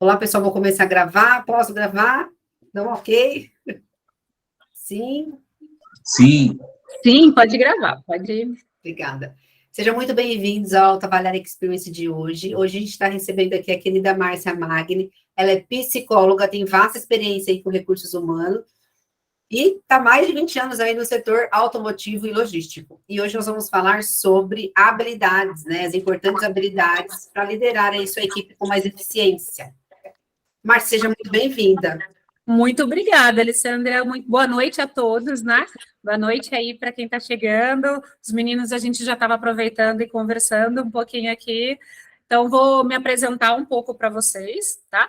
Olá, pessoal, vou começar a gravar. Posso gravar? Dá um ok? Sim, Sim, Sim, pode gravar, pode ir. obrigada. Sejam muito bem-vindos ao Trabalhar Experience de hoje. Hoje a gente está recebendo aqui a querida Márcia Magni. Ela é psicóloga, tem vasta experiência aí com recursos humanos e está há mais de 20 anos aí no setor automotivo e logístico. E hoje nós vamos falar sobre habilidades, né? As importantes habilidades para liderar aí sua equipe com mais eficiência. Márcia, seja muito bem-vinda. Muito obrigada, Alessandra. Muito boa noite a todos, né? Boa noite aí para quem está chegando. Os meninos, a gente já estava aproveitando e conversando um pouquinho aqui. Então, vou me apresentar um pouco para vocês, tá?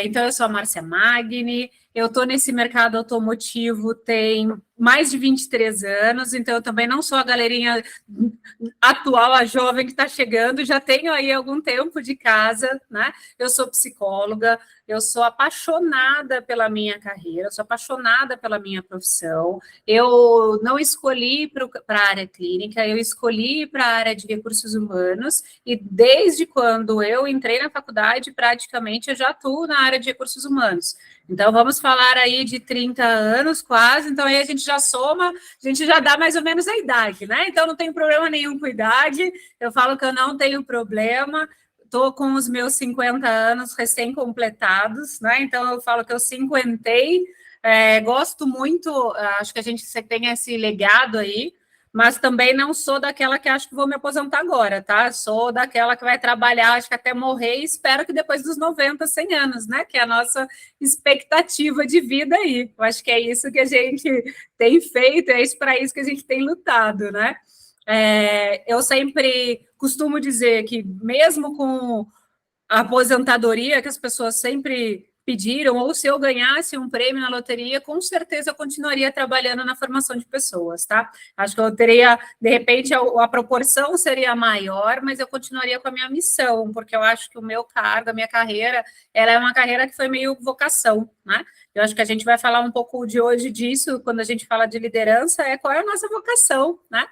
Então, eu sou a Márcia Magni, eu estou nesse mercado automotivo tem mais de 23 anos, então eu também não sou a galerinha atual, a jovem que está chegando, já tenho aí algum tempo de casa, né? Eu sou psicóloga, eu sou apaixonada pela minha carreira, eu sou apaixonada pela minha profissão. Eu não escolhi para a área clínica, eu escolhi para a área de recursos humanos, e desde quando eu entrei na faculdade, praticamente eu já atuo na área de recursos humanos. Então, vamos falar aí de 30 anos quase, então aí a gente já soma, a gente já dá mais ou menos a idade, né? Então, não tem problema nenhum com idade, eu falo que eu não tenho problema. Estou com os meus 50 anos recém-completados, né? Então, eu falo que eu cinquentei, gosto muito, acho que a gente tem esse legado aí, mas também não sou daquela que acho que vou me aposentar agora, tá? Sou daquela que vai trabalhar, acho que até morrer, e espero que depois dos 90, 100 anos, né? Que é a nossa expectativa de vida aí. Eu acho que é isso que a gente tem feito, é isso para isso que a gente tem lutado, né? Eu sempre costumo dizer que, mesmo com a aposentadoria que as pessoas sempre pediram, ou se eu ganhasse um prêmio na loteria, com certeza eu continuaria trabalhando na formação de pessoas, tá? Acho que eu teria, de repente, a proporção seria maior, mas eu continuaria com a minha missão, porque eu acho que o meu cargo, a minha carreira, ela é uma carreira que foi meio vocação, né? Eu acho que a gente vai falar um pouco de hoje disso, quando a gente fala de liderança, qual é a nossa vocação, né?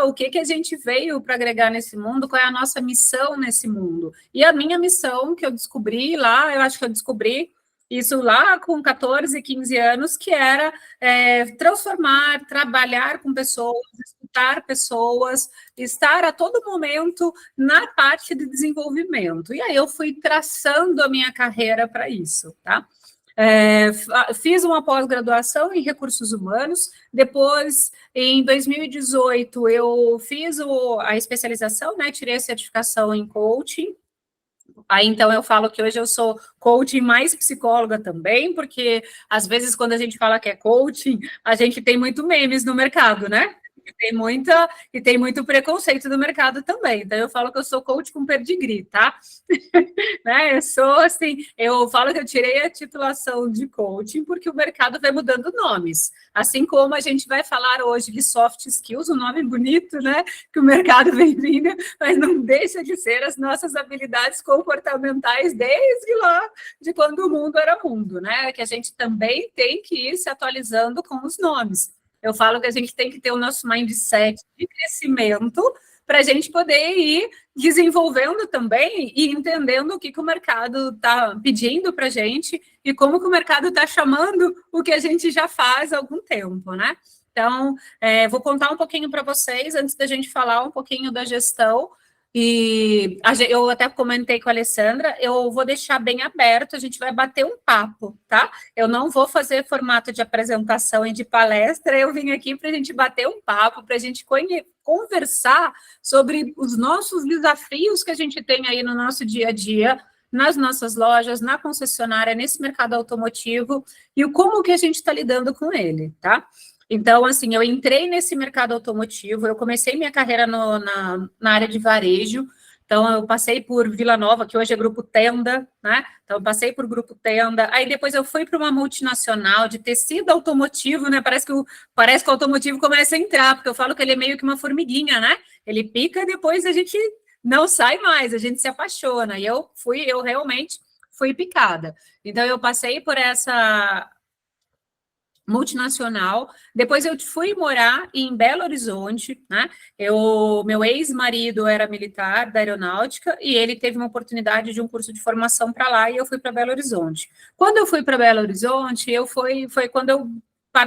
O que a gente veio para agregar nesse mundo, qual é a nossa missão nesse mundo. E a minha missão, que eu descobri lá, eu acho que eu descobri isso lá com 14, 15 anos, que era transformar, trabalhar com pessoas, escutar pessoas, estar a todo momento na parte de desenvolvimento. E aí eu fui traçando a minha carreira para isso, tá? Fiz uma pós-graduação em recursos humanos, depois, em 2018, eu fiz a especialização, né, tirei a certificação em coaching. Aí, então, eu falo que hoje eu sou coaching mais psicóloga também, porque, às vezes, quando a gente fala que é coaching, a gente tem muito memes no mercado, né? E tem muito preconceito no mercado também. Então, eu falo que eu sou coach com pedigree, tá? Né? Eu sou assim, eu falo que eu tirei a titulação de coaching porque o mercado vai mudando nomes. Assim como a gente vai falar hoje de soft skills, um nome bonito, né? Que o mercado vem vindo, mas não deixa de ser as nossas habilidades comportamentais desde lá, de quando o mundo era mundo, né? Que a gente também tem que ir se atualizando com os nomes. Eu falo que a gente tem que ter o nosso mindset de crescimento para a gente poder ir desenvolvendo também e entendendo o que o mercado está pedindo para a gente e como que o mercado está chamando o que a gente já faz há algum tempo, né? Então, vou contar um pouquinho para vocês, antes da gente falar um pouquinho da gestão, e eu até comentei com a Alessandra, eu vou deixar bem aberto, a gente vai bater um papo, tá? Eu não vou fazer formato de apresentação e de palestra, eu vim aqui para a gente bater um papo, para a gente conversar sobre os nossos desafios que a gente tem aí no nosso dia a dia, nas nossas lojas, na concessionária, nesse mercado automotivo, e como que a gente está lidando com ele, tá? Então, assim, eu entrei nesse mercado automotivo, eu comecei minha carreira na área de varejo, então eu passei por Vila Nova, que hoje é Grupo Tenda, né? Então, eu passei por Grupo Tenda, aí depois eu fui para uma multinacional de tecido automotivo, né? Parece que o automotivo começa a entrar, porque eu falo que ele é meio que uma formiguinha, né? Ele pica e depois a gente não sai mais, a gente se apaixona. E eu realmente fui picada. Então, eu passei por essa multinacional. Depois eu fui morar em Belo Horizonte, né? Meu ex-marido era militar da aeronáutica e ele teve uma oportunidade de um curso de formação para lá e eu fui para Belo Horizonte. Quando eu fui para Belo Horizonte, foi quando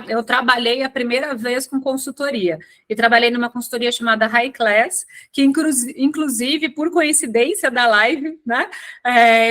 eu trabalhei a primeira vez com consultoria, e trabalhei numa consultoria chamada High Class, que inclusive, por coincidência da live, né,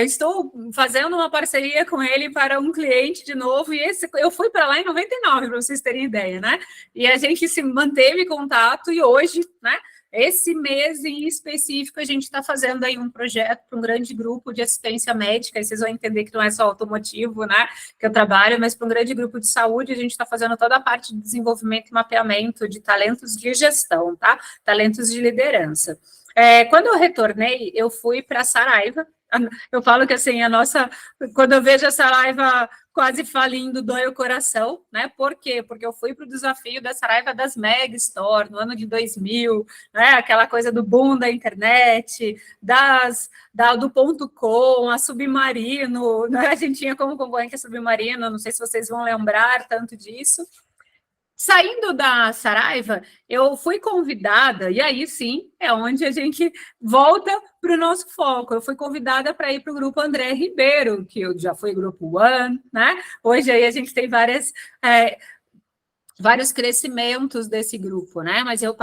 estou fazendo uma parceria com ele para um cliente de novo, e eu fui para lá em 99, para vocês terem ideia, né, e a gente se manteve em contato, e hoje, né, esse mês em específico, a gente está fazendo aí um projeto para um grande grupo de assistência médica, e vocês vão entender que não é só automotivo, né, que eu trabalho, mas para um grande grupo de saúde, a gente está fazendo toda a parte de desenvolvimento e mapeamento de talentos de gestão, tá? Talentos de liderança. Quando eu retornei, eu fui para Saraiva. Eu falo que assim, quando eu vejo a Saraiva quase falindo, dói o coração, né? Por quê? Porque eu fui para o desafio da Saraiva das Mega Store, no ano de 2000, né? Aquela coisa do boom da internet, do .com, a Submarino, né? A gente tinha como concorrente a Submarino, não sei se vocês vão lembrar tanto disso. Saindo da Saraiva, eu fui convidada, e aí sim é onde a gente volta para o nosso foco. Eu fui convidada para ir para o grupo André Ribeiro, que eu já fui grupo One, né? Hoje aí a gente tem vários crescimentos desse grupo, né? Mas eu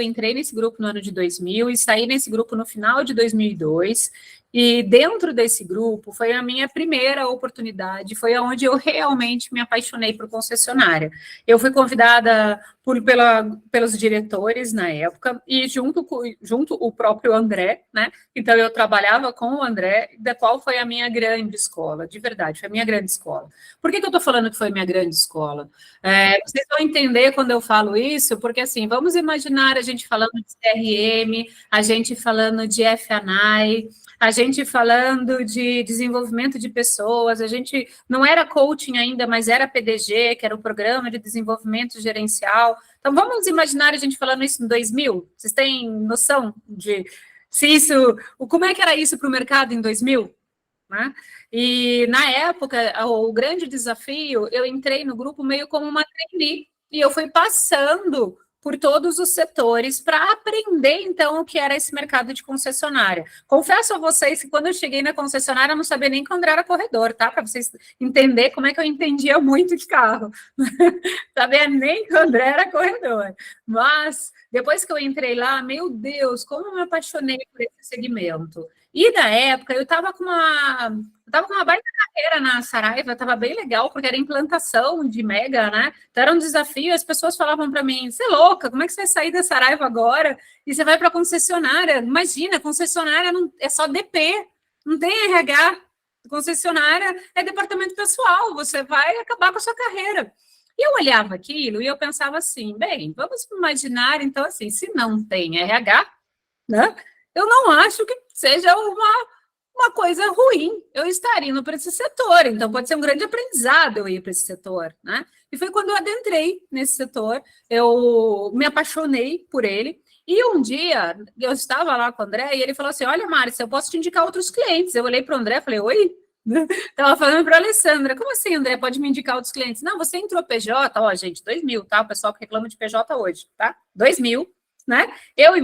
entrei nesse grupo no ano de 2000 e saí nesse grupo no final de 2002. E dentro desse grupo foi a minha primeira oportunidade, foi onde eu realmente me apaixonei por concessionária. Eu fui convidada pelos diretores na época e junto o próprio André, né? Então eu trabalhava com o André, da qual foi a minha grande escola, de verdade, foi a minha grande escola. Por que eu estou falando que foi minha grande escola? Vocês vão entender quando eu falo isso, porque assim, vamos imaginar a gente falando de CRM, a gente falando de F&I, a gente falando de desenvolvimento de pessoas, a gente não era coaching ainda, mas era PDG, que era o Programa de Desenvolvimento Gerencial. Então, vamos imaginar a gente falando isso em 2000? Vocês têm noção de como é que era isso para o mercado em 2000? Né? E, na época, o grande desafio, eu entrei no grupo meio como uma trainee, e eu fui passando por todos os setores para aprender, então, o que era esse mercado de concessionária. Confesso a vocês que quando eu cheguei na concessionária, eu não sabia nem que o André era corredor, tá? Para vocês entenderem como é que eu entendia muito de carro. Sabia nem que o André era corredor. Mas, depois que eu entrei lá, meu Deus, como eu me apaixonei por esse segmento. E, na época, eu estava com uma baita carreira na Saraiva, estava bem legal, porque era implantação de mega, né? Então era um desafio, as pessoas falavam para mim, você é louca, como é que você vai sair da Saraiva agora e você vai para a concessionária? Imagina, concessionária é só DP, não tem RH. Concessionária é departamento pessoal, você vai acabar com a sua carreira. E eu olhava aquilo e eu pensava assim, bem, vamos imaginar, então, assim, se não tem RH, né? Eu não acho que seja uma coisa ruim eu estar indo para esse setor. Então, pode ser um grande aprendizado eu ir para esse setor, né? E foi quando eu adentrei nesse setor, eu me apaixonei por ele. E um dia, eu estava lá com o André e ele falou assim, olha, Márcia, eu posso te indicar outros clientes. Eu olhei para o André e falei, oi? Estava falando para a Alessandra, como assim, André, pode me indicar outros clientes? Não, você entrou PJ, ó, gente, 2000, tá? O pessoal que reclama de PJ hoje, tá? 2000, né?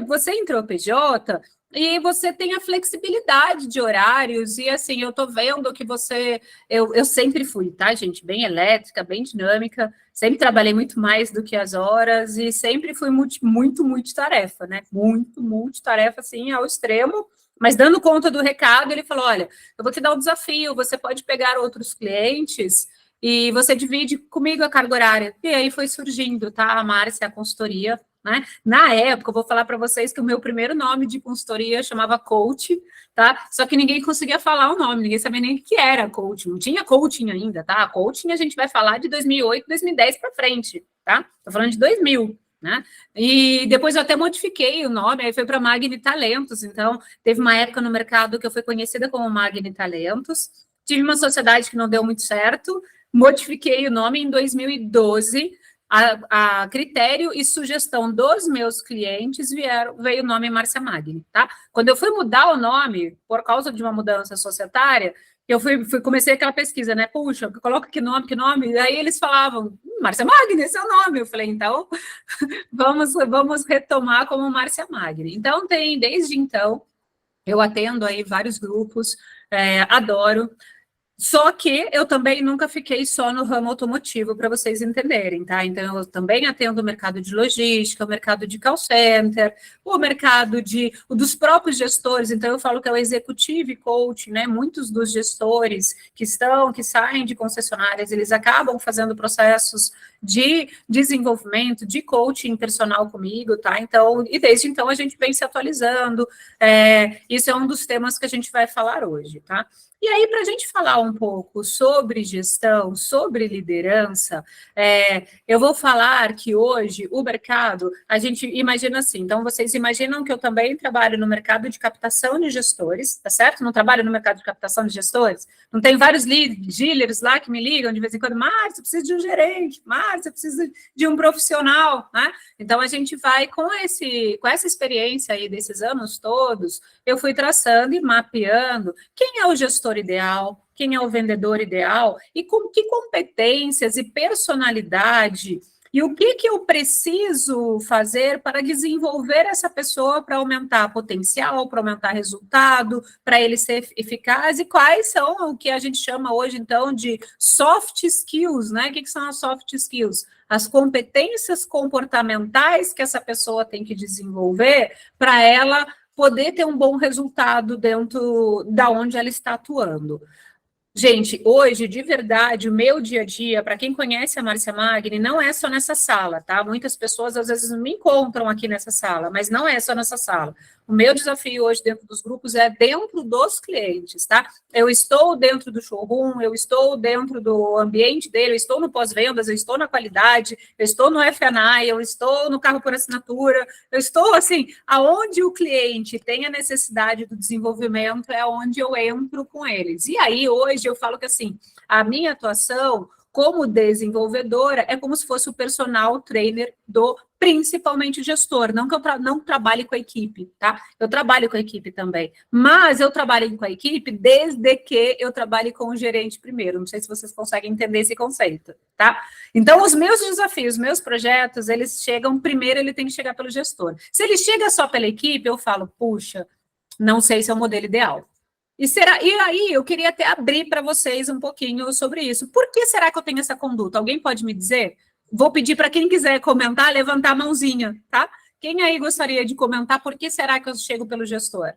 Você entrou PJ e você tem a flexibilidade de horários, e assim, eu tô vendo que eu sempre fui, tá, gente, bem elétrica, bem dinâmica, sempre trabalhei muito mais do que as horas, e sempre fui muito multitarefa, né, muito multitarefa, assim, ao extremo, mas dando conta do recado, ele falou, olha, eu vou te dar um desafio, você pode pegar outros clientes e você divide comigo a carga horária. E aí foi surgindo, tá, a Márcia, a consultoria, né? Na época, eu vou falar para vocês que o meu primeiro nome de consultoria chamava coach, tá? Só que ninguém conseguia falar o nome, ninguém sabia nem o que era coach, não tinha coaching ainda, tá? Coaching a gente vai falar de 2008, 2010 para frente, tá? Tô falando de 2000, né? E depois eu até modifiquei o nome, aí foi para Magni Talentos, então teve uma época no mercado que eu fui conhecida como Magni Talentos, tive uma sociedade que não deu muito certo, modifiquei o nome em 2012, a critério e sugestão dos meus clientes veio o nome Márcia Magni, tá? Quando eu fui mudar o nome, por causa de uma mudança societária, eu comecei aquela pesquisa, né? Puxa, coloca que nome, que nome? E aí eles falavam, Márcia Magni, esse é o nome. Eu falei, então, vamos retomar como Márcia Magni. Então, desde então, eu atendo aí vários grupos, adoro. Só que eu também nunca fiquei só no ramo automotivo, para vocês entenderem, tá? Então, eu também atendo o mercado de logística, o mercado de call center, o mercado dos próprios gestores. Então, eu falo que é o executive coach, né? Muitos dos gestores que saem de concessionárias, eles acabam fazendo processos de desenvolvimento, de coaching personal comigo, tá? Então, e desde então a gente vem se atualizando. Isso é um dos temas que a gente vai falar hoje, tá? E aí, para a gente falar um pouco sobre gestão, sobre liderança, eu vou falar que hoje o mercado, a gente imagina assim, então vocês imaginam que eu também trabalho no mercado de captação de gestores, tá certo? Não trabalho no mercado de captação de gestores? Não tem vários dealers lá que me ligam de vez em quando, Márcia, eu preciso de um gerente, Márcia, eu preciso de um profissional, né? Então, a gente vai com essa experiência aí desses anos todos, eu fui traçando e mapeando quem é o gestor ideal, quem é o vendedor ideal e com que competências e personalidade e o que eu preciso fazer para desenvolver essa pessoa para aumentar potencial, para aumentar resultado, para ele ser eficaz e quais são o que a gente chama hoje, então, de soft skills, né? O que são as soft skills? As competências comportamentais que essa pessoa tem que desenvolver para ela poder ter um bom resultado dentro da onde ela está atuando. Gente, hoje, de verdade, o meu dia a dia, para quem conhece a Márcia Magni, não é só nessa sala, tá? Muitas pessoas, às vezes, me encontram aqui nessa sala, mas não é só nessa sala. O meu desafio hoje dentro dos grupos é dentro dos clientes, tá? Eu estou dentro do showroom, eu estou dentro do ambiente dele, eu estou no pós-vendas, eu estou na qualidade, eu estou no F&I, eu estou no carro por assinatura, eu estou, assim, aonde o cliente tem a necessidade do desenvolvimento é onde eu entro com eles. E aí, hoje, eu falo que, assim, a minha atuação como desenvolvedora é como se fosse o personal trainer principalmente gestor, não que eu não trabalhe com a equipe, tá? Eu trabalho com a equipe também, mas eu trabalho com a equipe desde que eu trabalhe com o gerente primeiro, não sei se vocês conseguem entender esse conceito, tá? Então, os meus desafios, meus projetos, eles chegam, primeiro ele tem que chegar pelo gestor. Se ele chega só pela equipe, eu falo, puxa, não sei se é o modelo ideal. E aí, eu queria até abrir para vocês um pouquinho sobre isso. Por que será que eu tenho essa conduta? Alguém pode me dizer? Vou pedir para quem quiser comentar, levantar a mãozinha, tá? Quem aí gostaria de comentar por que será que eu chego pelo gestor?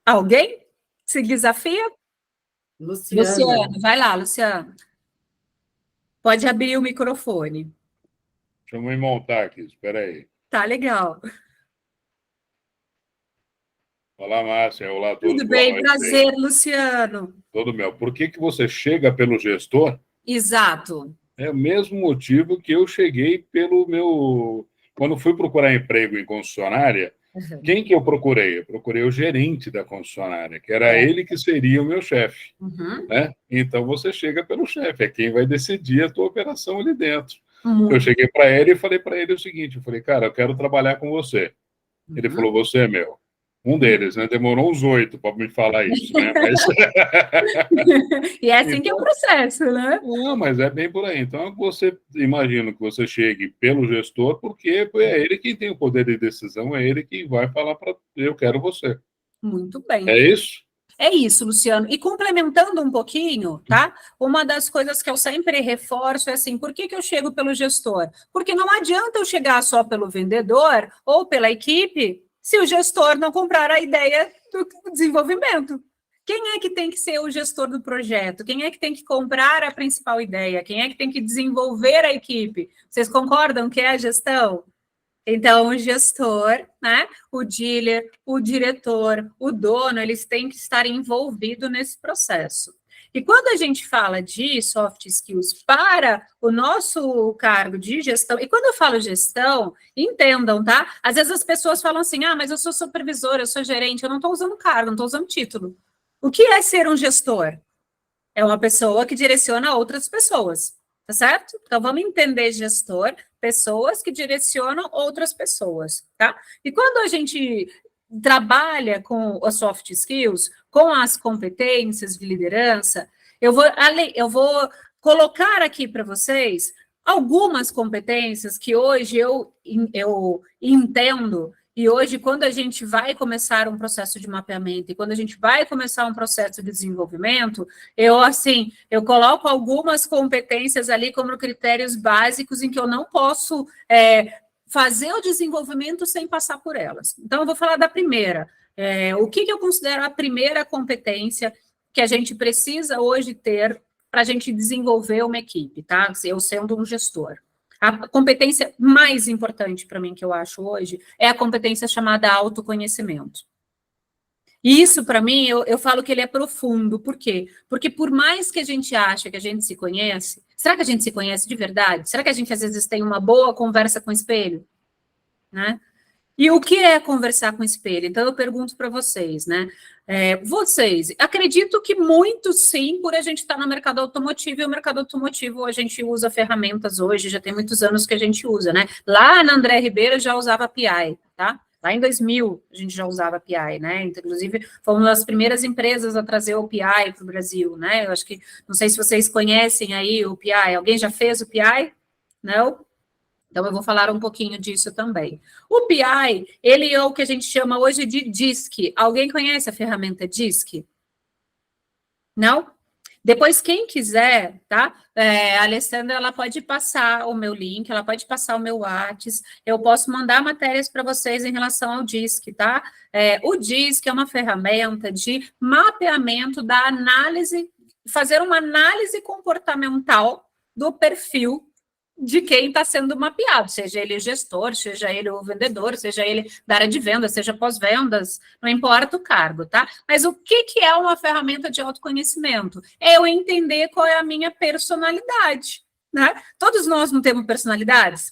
Alguém? Se desafia? Luciano, vai lá, Luciano. Pode abrir o microfone. Deixa eu me montar aqui, espera aí. Tá legal. Olá, Márcia. Olá a todos. Tudo bem, prazer, Luciano. Tudo meu. Por que você chega pelo gestor? Exato. É o mesmo motivo que eu cheguei pelo meu... Quando fui procurar emprego em concessionária, quem que eu procurei? Eu procurei o gerente da concessionária, que era ele que seria o meu chefe. Né? Então, você chega pelo chefe, é quem vai decidir a tua operação ali dentro. Eu cheguei para ele e falei para ele o seguinte, eu falei, cara, eu quero trabalhar com você. Ele falou, você é meu. Um deles, né? Demorou uns 8 para me falar isso, né? Mas... E é assim então, que é o processo, né? Não, mas é bem por aí. Então, você imagina que você chegue pelo gestor, porque é ele quem tem o poder de decisão, é ele quem vai falar para eu quero você. Muito bem. É isso? É isso, Luciano. E complementando um pouquinho, tá? Uma das coisas que eu sempre reforço é assim, por que eu chego pelo gestor? Porque não adianta eu chegar só pelo vendedor ou pela equipe se o gestor não comprar a ideia do desenvolvimento. Quem é que tem que ser o gestor do projeto? Quem é que tem que comprar a principal ideia? Quem é que tem que desenvolver a equipe? Vocês concordam que é a gestão? Então, o gestor, né, o dealer, o diretor, o dono, eles têm que estar envolvidos nesse processo. E quando a gente fala de soft skills para o nosso cargo de gestão, e quando eu falo gestão, entendam, tá? Às vezes as pessoas falam assim, mas eu sou supervisora, eu sou gerente, eu não estou usando cargo, não estou usando título. O que é ser um gestor? É uma pessoa que direciona outras pessoas, tá certo? Então, vamos entender gestor, pessoas que direcionam outras pessoas, tá? E quando a gente trabalha com as soft skills, com as competências de liderança, eu vou colocar aqui para vocês algumas competências que hoje eu entendo. E hoje, quando a gente vai começar um processo de mapeamento e quando a gente vai começar um processo de desenvolvimento, eu coloco algumas competências ali como critérios básicos em que eu não posso fazer o desenvolvimento sem passar por elas. Então, eu vou falar da primeira. O que eu considero a primeira competência que a gente precisa hoje ter para a gente desenvolver uma equipe, tá? Eu sendo um gestor. A competência mais importante para mim que eu acho hoje é a competência chamada autoconhecimento. E isso, para mim, eu falo que ele é profundo. Por quê? Porque por mais que a gente ache que a gente se conhece, será que a gente se conhece de verdade? Será que a gente, às vezes, tem uma boa conversa com o espelho? Né? E o que é conversar com o espelho? Então, eu pergunto para vocês, né? Vocês, acredito que muito sim, por a gente estar no mercado automotivo, e o mercado automotivo a gente usa ferramentas hoje, já tem muitos anos que a gente usa, né? Lá na André Ribeiro já usava PI, tá? Lá em 2000 a gente já usava PI, né? Inclusive, fomos uma das primeiras empresas a trazer o PI para o Brasil, né? Eu acho que, não sei se vocês conhecem aí o PI, alguém já fez o PI? Não? Então, eu vou falar um pouquinho disso também. O PI, ele é o que a gente chama hoje de DISC. Alguém conhece a ferramenta DISC? Não? Depois, quem quiser, tá? A Alessandra, ela pode passar o meu link, ela pode passar o meu WhatsApp, eu posso mandar matérias para vocês em relação ao DISC, tá? O DISC é uma ferramenta de mapeamento da análise, fazer uma análise comportamental do perfil de quem está sendo mapeado, seja ele gestor, seja ele o vendedor, seja ele da área de vendas, seja pós-vendas, não importa o cargo, tá? Mas o que é uma ferramenta de autoconhecimento? É eu entender qual é a minha personalidade, né? Todos nós não temos personalidades?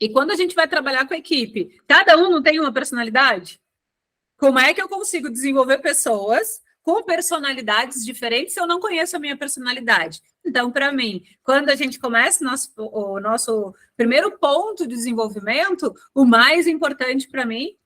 E quando a gente vai trabalhar com a equipe, cada um não tem uma personalidade? Como é que eu consigo desenvolver pessoas com personalidades diferentes se eu não conheço a minha personalidade? Então, para mim, quando a gente começa o nosso primeiro ponto de desenvolvimento, o mais importante para mim,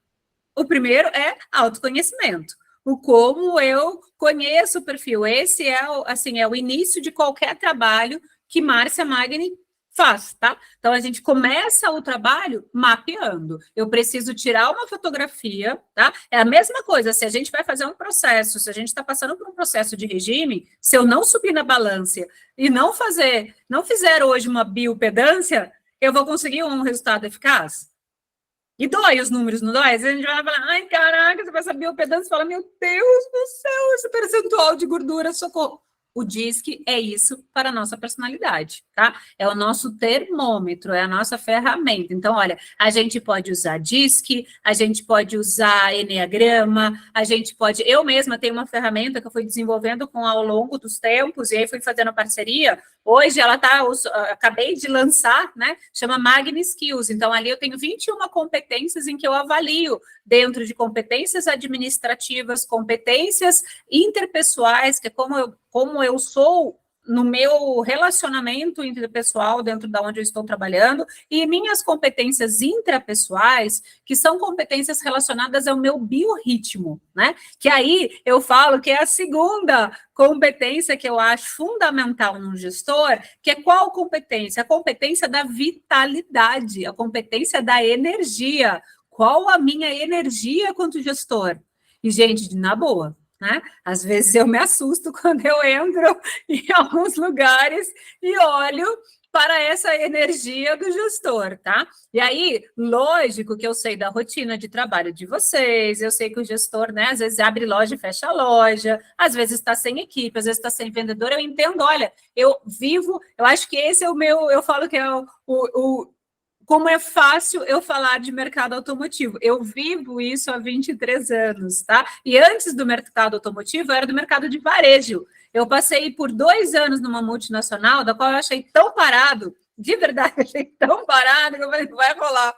o primeiro é autoconhecimento. O como eu conheço o perfil. Esse é o início de qualquer trabalho que Márcia Magni faz, tá? Então, a gente começa o trabalho mapeando. Eu preciso tirar uma fotografia, tá? É a mesma coisa, se a gente vai fazer um processo, se a gente está passando por um processo de regime, se eu não subir na balança e não fizer hoje uma biopedância, eu vou conseguir um resultado eficaz? E dói os números, não dói? A gente vai falar, ai, caraca, você faz a biopedância e fala, meu Deus do céu, esse percentual de gordura, socorro. O DISC é isso para a nossa personalidade, tá? É o nosso termômetro, é a nossa ferramenta. Então, olha, a gente pode usar DISC, a gente pode usar Enneagrama, eu mesma tenho uma ferramenta que eu fui desenvolvendo ao longo dos tempos, e aí fui fazendo parceria. Hoje ela acabei de lançar, né? Chama Magni Skills. Então, ali eu tenho 21 competências em que eu avalio dentro de competências administrativas, competências interpessoais, que é como eu sou no meu relacionamento interpessoal dentro da onde eu estou trabalhando, e minhas competências intrapessoais, que são competências relacionadas ao meu biorritmo, né? Que aí eu falo que é a segunda competência que eu acho fundamental num gestor, que é qual competência? A competência da vitalidade, a competência da energia. Qual a minha energia quanto gestor? E, gente, na boa, né? Às vezes eu me assusto quando eu entro em alguns lugares e olho para essa energia do gestor, tá? E aí, lógico que eu sei da rotina de trabalho de vocês, eu sei que o gestor, né, às vezes abre loja e fecha a loja, às vezes está sem equipe, às vezes está sem vendedor, eu entendo, olha, eu acho que esse é o meu, eu falo que é como é fácil eu falar de mercado automotivo. Eu vivo isso há 23 anos, tá? E antes do mercado automotivo, eu era do mercado de varejo. Eu passei por 2 anos numa multinacional, da qual eu achei tão parado, de verdade, achei tão parado, que eu falei, vai rolar,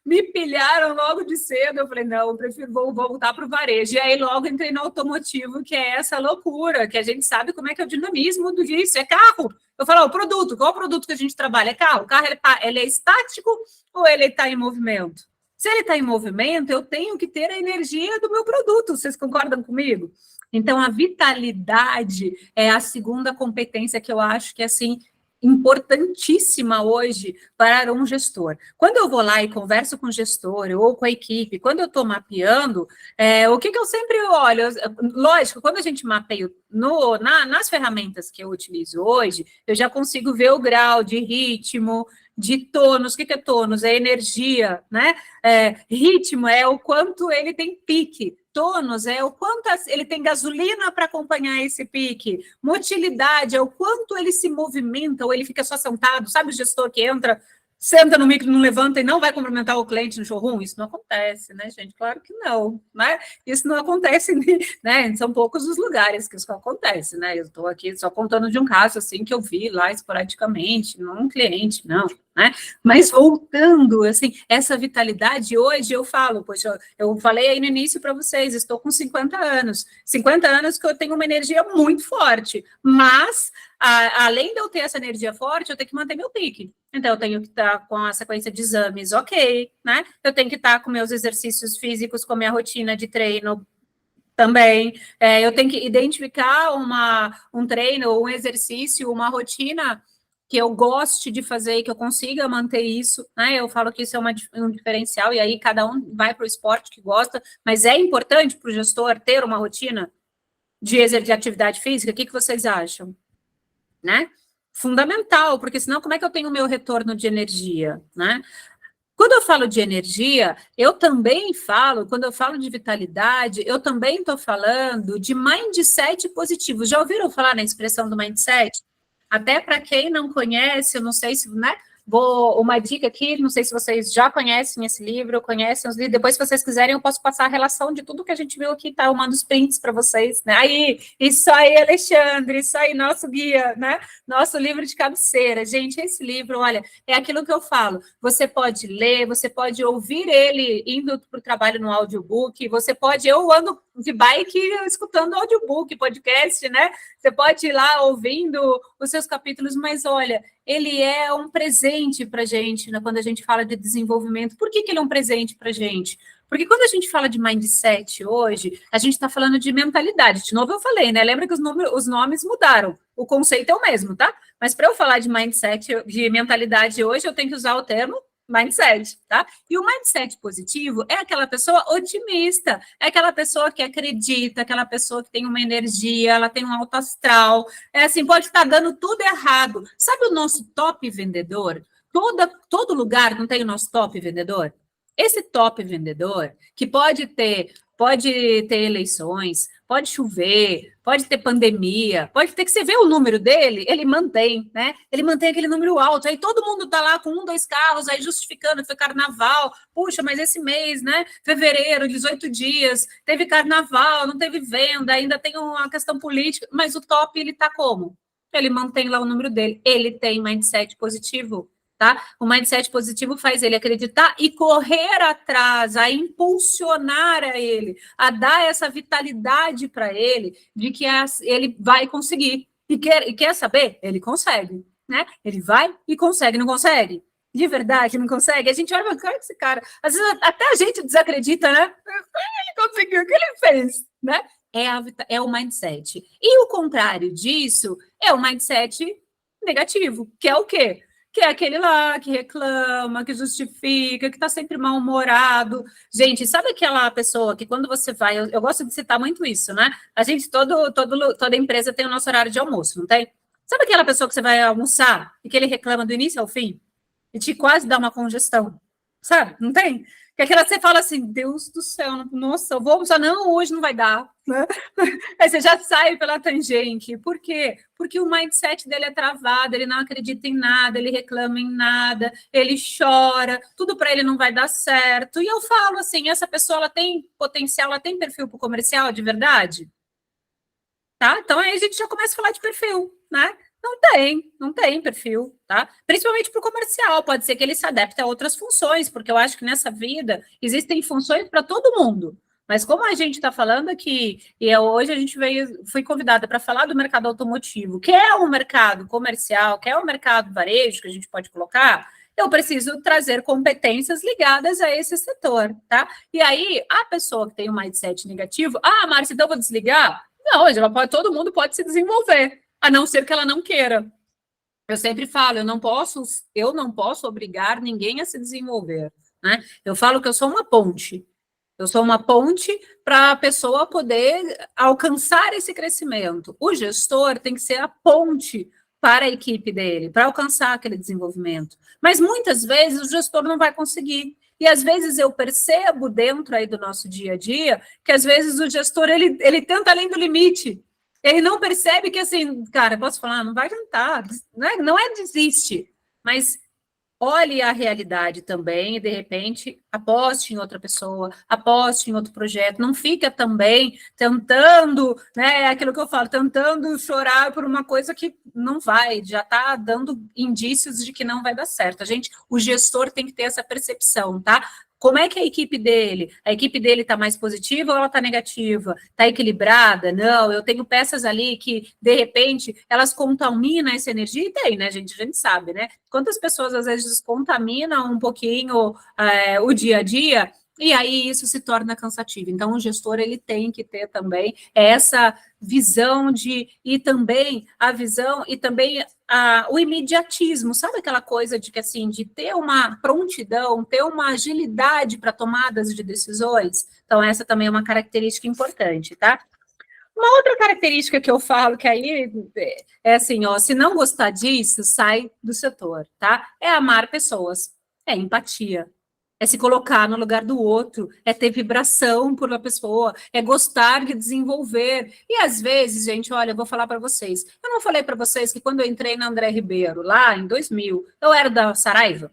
me pilharam logo de cedo. Eu falei, não, eu prefiro vou voltar para o varejo. E aí logo entrei no automotivo, que é essa loucura, que a gente sabe como é que é o dinamismo do disso. É carro. Eu falo, o produto, qual o produto que a gente trabalha? É carro. O carro ele é estático ou ele está em movimento? Se ele está em movimento, eu tenho que ter a energia do meu produto. Vocês concordam comigo? Então, a vitalidade é a segunda competência que eu acho que é, assim, importantíssima hoje para um gestor. Quando eu vou lá e converso com o gestor ou com a equipe, quando eu estou mapeando, o que eu sempre olho? Lógico, quando a gente mapeia nas ferramentas que eu utilizo hoje, eu já consigo ver o grau de ritmo, de tônus. O que é tônus? É energia, né? Ritmo é o quanto ele tem pique. Tônus é o quanto ele tem gasolina para acompanhar esse pique. Motilidade é o quanto ele se movimenta ou ele fica só sentado. Sabe o gestor que entra, senta no micro, não levanta e não vai cumprimentar o cliente no showroom? Isso não acontece, né, gente? Claro que não, né? Isso não acontece, né? São poucos os lugares que isso acontece, né? Eu estou aqui só contando de um caso, assim, que eu vi lá esporadicamente, não um cliente, não, né? Mas voltando, assim, essa vitalidade, hoje eu falo, poxa, eu falei aí no início para vocês, estou com 50 anos que eu tenho uma energia muito forte, mas além de eu ter essa energia forte, eu tenho que manter meu pique. Então, eu tenho que estar com a sequência de exames ok, né? Eu tenho que estar com meus exercícios físicos, com a minha rotina de treino também. Eu tenho que identificar um treino, um exercício, uma rotina que eu goste de fazer e que eu consiga manter isso, né? Eu falo que isso é um diferencial, e aí cada um vai para o esporte que gosta, mas é importante para o gestor ter uma rotina de atividade física. O que vocês acham? Né? Fundamental, porque senão como é que eu tenho o meu retorno de energia, né? Quando eu falo de energia, eu também falo, quando eu falo de vitalidade, eu também estou falando de mindset positivo. Já ouviram falar na expressão do mindset? Até para quem não conhece, eu não sei se, né? Uma dica aqui, não sei se vocês já conhecem esse livro, conhecem os livros, depois, se vocês quiserem, eu posso passar a relação de tudo que a gente viu aqui, tá? Eu mando os prints para vocês, né? Aí, isso aí, Alexandre, isso aí, nosso guia, né? Nosso livro de cabeceira. Gente, esse livro, olha, é aquilo que eu falo, você pode ler, você pode ouvir ele indo para o trabalho no audiobook, eu ando de bike escutando audiobook, podcast, né? Você pode ir lá ouvindo os seus capítulos, mas olha, ele é um presente para a gente, né, quando a gente fala de desenvolvimento. Por que ele é um presente para a gente? Porque quando a gente fala de mindset hoje, a gente está falando de mentalidade. De novo eu falei, né? Lembra que os nomes mudaram. O conceito é o mesmo, tá? Mas para eu falar de mindset, de mentalidade hoje, eu tenho que usar o termo mindset, tá? E o mindset positivo é aquela pessoa otimista, é aquela pessoa que acredita, aquela pessoa que tem uma energia, ela tem um alto astral, assim, pode estar dando tudo errado. Sabe o nosso top vendedor? Todo lugar não tem o nosso top vendedor? Esse top vendedor, que pode ter eleições, pode chover, pode ter pandemia, pode ter que você vê o número dele, ele mantém, né? Ele mantém aquele número alto, aí todo mundo tá lá com 1, 2 carros, aí justificando, foi carnaval, puxa, mas esse mês, né? Fevereiro, 18 dias, teve carnaval, não teve venda, ainda tem uma questão política, mas o top, ele tá como? Ele mantém lá o número dele, ele tem mindset positivo. Tá? O mindset positivo faz ele acreditar e correr atrás, a impulsionar a ele, a dar essa vitalidade para ele, de que ele vai conseguir. E quer saber? Ele consegue, né? Ele vai e consegue, não consegue? De verdade, não consegue? A gente olha para esse cara, às vezes até a gente desacredita, né? Ele conseguiu, o que ele fez, né? É o mindset. E o contrário disso é o mindset negativo, que é o quê? Que é aquele lá que reclama, que justifica, que está sempre mal-humorado. Gente, sabe aquela pessoa que quando você vai... Eu gosto de citar muito isso, né? A gente, toda empresa tem o nosso horário de almoço, não tem? Sabe aquela pessoa que você vai almoçar e que ele reclama do início ao fim? E te quase dá uma congestão, sabe? Não tem? Que aquela você fala assim, Deus do céu, nossa, eu vou almoçar, não, hoje não vai dar, né? Aí você já sai pela tangente. Por quê? Porque o mindset dele é travado, ele não acredita em nada, ele reclama em nada, ele chora, tudo para ele não vai dar certo. E eu falo assim, essa pessoa, ela tem potencial, ela tem perfil para o comercial de verdade? Tá? Então aí a gente já começa a falar de perfil, né? Não tem perfil, tá? Principalmente para o comercial, pode ser que ele se adapte a outras funções, porque eu acho que nessa vida existem funções para todo mundo. Mas como a gente está falando aqui, hoje a gente fui convidada para falar do mercado automotivo, que é um mercado comercial, que é um mercado varejo, que a gente pode colocar, eu preciso trazer competências ligadas a esse setor, tá? E aí, a pessoa que tem um mindset negativo, Márcia, então eu vou desligar? Não, todo mundo pode se desenvolver, a não ser que ela não queira. Eu sempre falo, eu não posso obrigar ninguém a se desenvolver, né? Eu falo que eu sou uma ponte. Eu sou uma ponte para a pessoa poder alcançar esse crescimento. O gestor tem que ser a ponte para a equipe dele, para alcançar aquele desenvolvimento. Mas muitas vezes o gestor não vai conseguir. E às vezes eu percebo dentro aí do nosso dia a dia que às vezes o gestor ele tenta além do limite. Ele não percebe que assim, cara, posso falar, não vai adiantar, não é desiste, mas olhe a realidade também e, de repente, aposte em outra pessoa, aposte em outro projeto. Não fica também tentando, né, aquilo que eu falo, tentando chorar por uma coisa que não vai, já está dando indícios de que não vai dar certo. O gestor tem que ter essa percepção, tá? Como é que é a equipe dele? A equipe dele está mais positiva ou ela está negativa? Está equilibrada? Não, eu tenho peças ali que, de repente, elas contaminam essa energia? E tem, né, gente? A gente sabe, né? Quantas pessoas, às vezes, contaminam um pouquinho o dia a dia, e aí isso se torna cansativo. Então, o gestor, ele tem que ter também essa visão e também a visão, e também o imediatismo, sabe aquela coisa de que, assim, de ter uma prontidão, ter uma agilidade para tomadas de decisões? Então, essa também é uma característica importante, tá? Uma outra característica que eu falo, que aí é assim, ó, se não gostar disso, sai do setor, tá? É amar pessoas, é empatia, é se colocar no lugar do outro, é ter vibração por uma pessoa, é gostar de desenvolver. E às vezes, gente, olha, eu vou falar para vocês. Eu não falei para vocês que quando eu entrei na André Ribeiro, lá em 2000, eu era da Saraiva?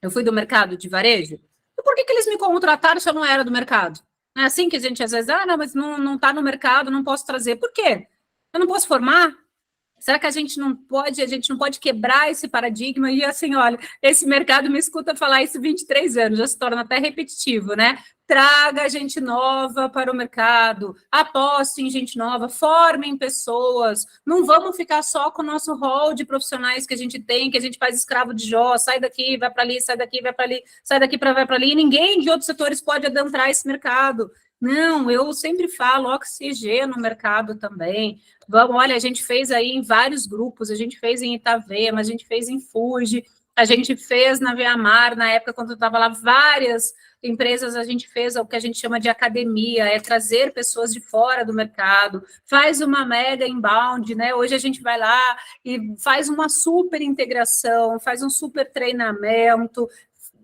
Eu fui do mercado de varejo? E por que eles me contrataram se eu não era do mercado? É assim que a gente às vezes, não, mas não está no mercado, não posso trazer. Por quê? Eu não posso formar? Será que a gente não pode quebrar esse paradigma? E assim, olha, esse mercado me escuta falar isso 23 anos, já se torna até repetitivo, né? Traga gente nova para o mercado, aposte em gente nova, formem pessoas, não vamos ficar só com o nosso rol de profissionais que a gente tem, que a gente faz escravo de Jó, sai daqui, vai para ali, sai daqui, vai para ali, sai daqui, vai para ali, e ninguém de outros setores pode adentrar esse mercado. Não, eu sempre falo oxigênio no mercado também. Vamos, olha, a gente fez aí em vários grupos, a gente fez em Itavema, a gente fez em Fuji, a gente fez na Viamar, na época quando eu estava lá, várias empresas, a gente fez o que a gente chama de academia, é trazer pessoas de fora do mercado, faz uma mega inbound, né? Hoje a gente vai lá e faz uma super integração, faz um super treinamento,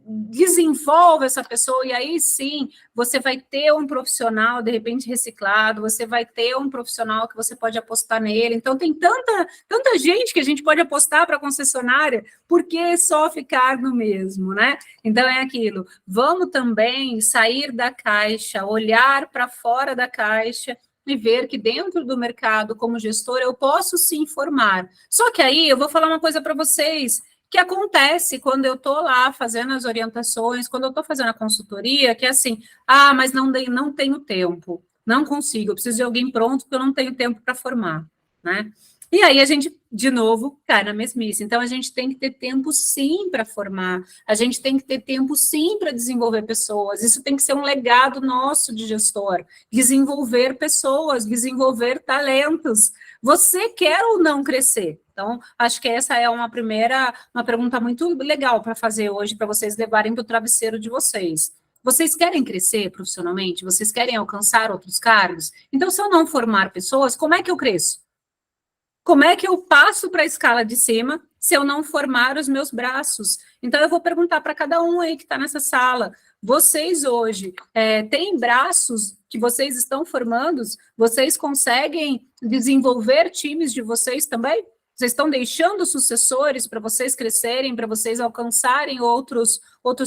desenvolve essa pessoa, e aí sim, você vai ter um profissional, de repente, reciclado, você vai ter um profissional que você pode apostar nele. Então, tem tanta gente que a gente pode apostar para a concessionária, por que só ficar no mesmo, né? Então, é aquilo. Vamos também sair da caixa, olhar para fora da caixa e ver que dentro do mercado, como gestor, eu posso sim formar. Só que aí, eu vou falar uma coisa para vocês, que acontece quando eu estou lá fazendo as orientações, quando eu estou fazendo a consultoria, que é assim, mas não tenho tempo, não consigo, eu preciso de alguém pronto, porque eu não tenho tempo para formar, né? E aí a gente, de novo, cai na mesmice. Então, a gente tem que ter tempo, sim, para formar. A gente tem que ter tempo, sim, para desenvolver pessoas. Isso tem que ser um legado nosso de gestor. Desenvolver pessoas, desenvolver talentos. Você quer ou não crescer? Então, acho que essa é uma pergunta muito legal para fazer hoje, para vocês levarem para o travesseiro de vocês. Vocês querem crescer profissionalmente? Vocês querem alcançar outros cargos? Então, se eu não formar pessoas, como é que eu cresço? Como é que eu passo para a escala de cima se eu não formar os meus braços? Então, eu vou perguntar para cada um aí que está nessa sala. Vocês hoje têm braços que vocês estão formando? Vocês conseguem desenvolver times de vocês também? Vocês estão deixando sucessores para vocês crescerem, para vocês alcançarem outros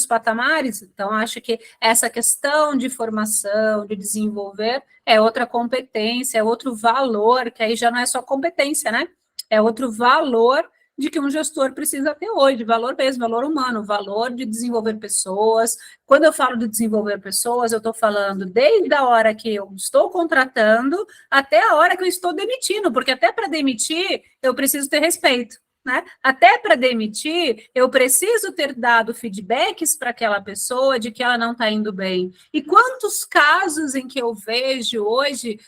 patamares? Então, acho que essa questão de formação, de desenvolver, é outra competência, é outro valor, que aí já não é só competência, né? é outro valor de que um gestor precisa ter hoje, valor mesmo, valor humano, valor de desenvolver pessoas. Quando eu falo de desenvolver pessoas, eu estou falando desde a hora que eu estou contratando até a hora que eu estou demitindo, porque até para demitir eu preciso ter respeito. Né? Até para demitir, eu preciso ter dado feedbacks para aquela pessoa de que ela não está indo bem. E quantos casos em que eu vejo hoje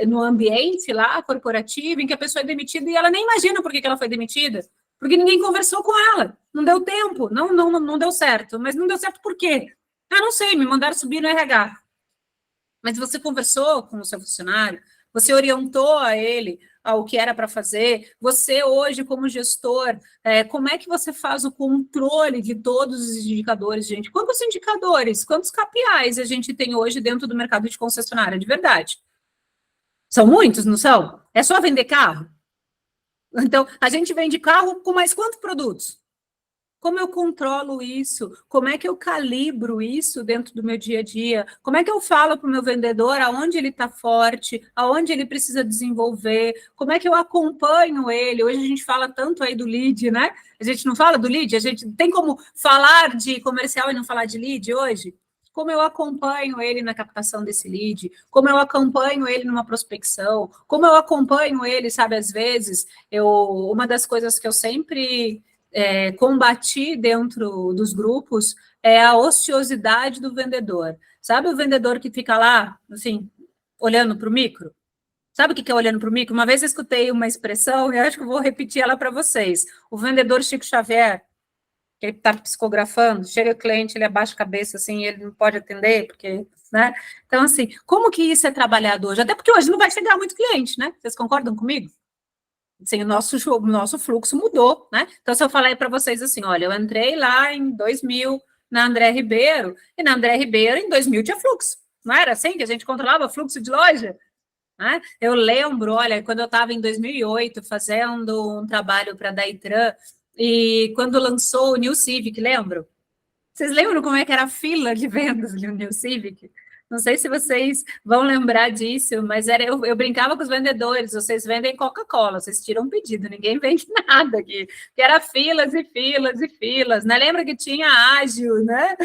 no ambiente lá corporativo, em que a pessoa é demitida e ela nem imagina por que ela foi demitida, porque ninguém conversou com ela, não deu tempo, não deu certo. Mas não deu certo por quê? Ah, não sei, me mandaram subir no RH. Mas você conversou com o seu funcionário, você orientou a ele ao que era para fazer, você hoje como gestor, como é que você faz o controle de todos os indicadores, gente? Quantos indicadores, quantos KPIs a gente tem hoje dentro do mercado de concessionária, de verdade? São muitos, não são? É só vender carro? Então, a gente vende carro com mais quantos produtos? Como eu controlo isso? Como é que eu calibro isso dentro do meu dia a dia? Como é que eu falo para o meu vendedor aonde ele está forte, aonde ele precisa desenvolver? Como é que eu acompanho ele? Hoje a gente fala tanto aí do lead, né? A gente não fala do lead? A gente tem como falar de comercial e não falar de lead hoje? Como eu acompanho ele na captação desse lead? Como eu acompanho ele numa prospecção? Como eu acompanho ele, sabe, às vezes, uma das coisas que eu sempre... combati dentro dos grupos é a ociosidade do vendedor. Sabe o vendedor que fica lá, assim, olhando para o micro? Sabe o que é olhando para o micro? Uma vez eu escutei uma expressão, e eu acho que eu vou repetir ela para vocês. O vendedor Chico Xavier, que ele está psicografando, chega o cliente, ele abaixa a cabeça, assim, ele não pode atender, porque... né? Então, assim, como que isso é trabalhado hoje? Até porque hoje não vai chegar muito cliente, né? Vocês concordam comigo? Assim, o nosso fluxo mudou, né? Então, se eu falar para vocês assim, olha, eu entrei lá em 2000 na André Ribeiro, e na André Ribeiro, em 2000, tinha fluxo. Não era assim que a gente controlava fluxo de loja? Né? Eu lembro, olha, quando eu estava em 2008, fazendo um trabalho para a Daitran, e quando lançou o New Civic, lembram? Vocês lembram como é que era a fila de vendas do New Civic? Não sei se vocês vão lembrar disso, mas eu brincava com os vendedores, vocês vendem Coca-Cola, vocês tiram um pedido, ninguém vende nada aqui, que era filas e filas e filas, né? Lembra que tinha ágil, né?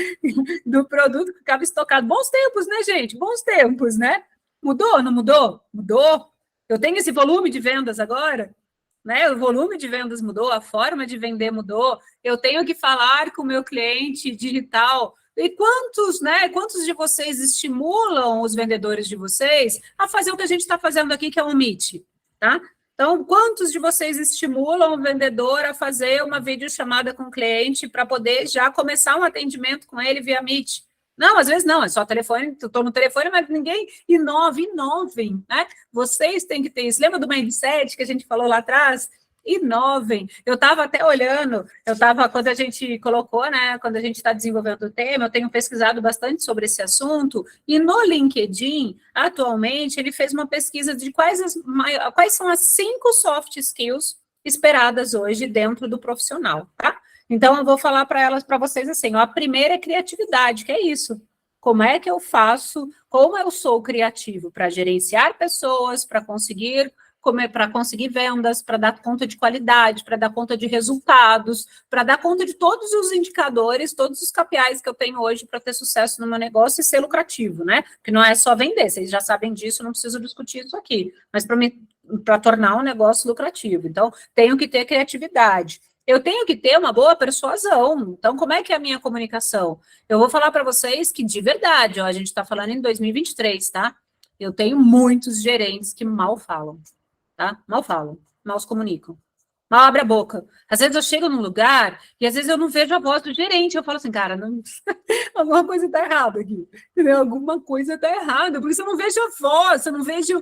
Do produto que ficava estocado. Bons tempos, né, gente? Bons tempos, né? Mudou, não mudou? Mudou. Eu tenho esse volume de vendas agora, né? O volume de vendas mudou, a forma de vender mudou, eu tenho que falar com o meu cliente digital. E quantos de vocês estimulam os vendedores de vocês a fazer o que a gente está fazendo aqui, que é um Meet, tá? Então, quantos de vocês estimulam o vendedor a fazer uma videochamada com o cliente para poder já começar um atendimento com ele via Meet? Não, às vezes não, é só telefone, estou no telefone, mas ninguém inovem, né? Vocês têm que ter isso. Lembra do mindset que a gente falou lá atrás? Inovem. Eu estava até olhando, quando a gente colocou, né, quando a gente está desenvolvendo o tema, eu tenho pesquisado bastante sobre esse assunto, e no LinkedIn, atualmente, ele fez uma pesquisa de quais são as 5 soft skills esperadas hoje dentro do profissional, tá? Então, eu vou falar para vocês assim, ó, a primeira é criatividade, que é isso. Como é que eu faço, como eu sou criativo para gerenciar pessoas, para conseguir vendas, para dar conta de qualidade, para dar conta de resultados, para dar conta de todos os indicadores, todos os KPIs que eu tenho hoje para ter sucesso no meu negócio e ser lucrativo, né? Porque não é só vender, vocês já sabem disso, não preciso discutir isso aqui, mas para tornar um negócio lucrativo. Então, tenho que ter criatividade. Eu tenho que ter uma boa persuasão. Então, como é que é a minha comunicação? Eu vou falar para vocês que, de verdade, ó, a gente está falando em 2023, tá? Eu tenho muitos gerentes que mal falam, tá? Mal falam, mal se comunicam, mal abrem a boca. Às vezes eu chego num lugar e às vezes eu não vejo a voz do gerente. Eu falo assim, cara, alguma coisa está errada aqui. Entendeu? Alguma coisa está errada, porque se eu não vejo a voz, se eu não vejo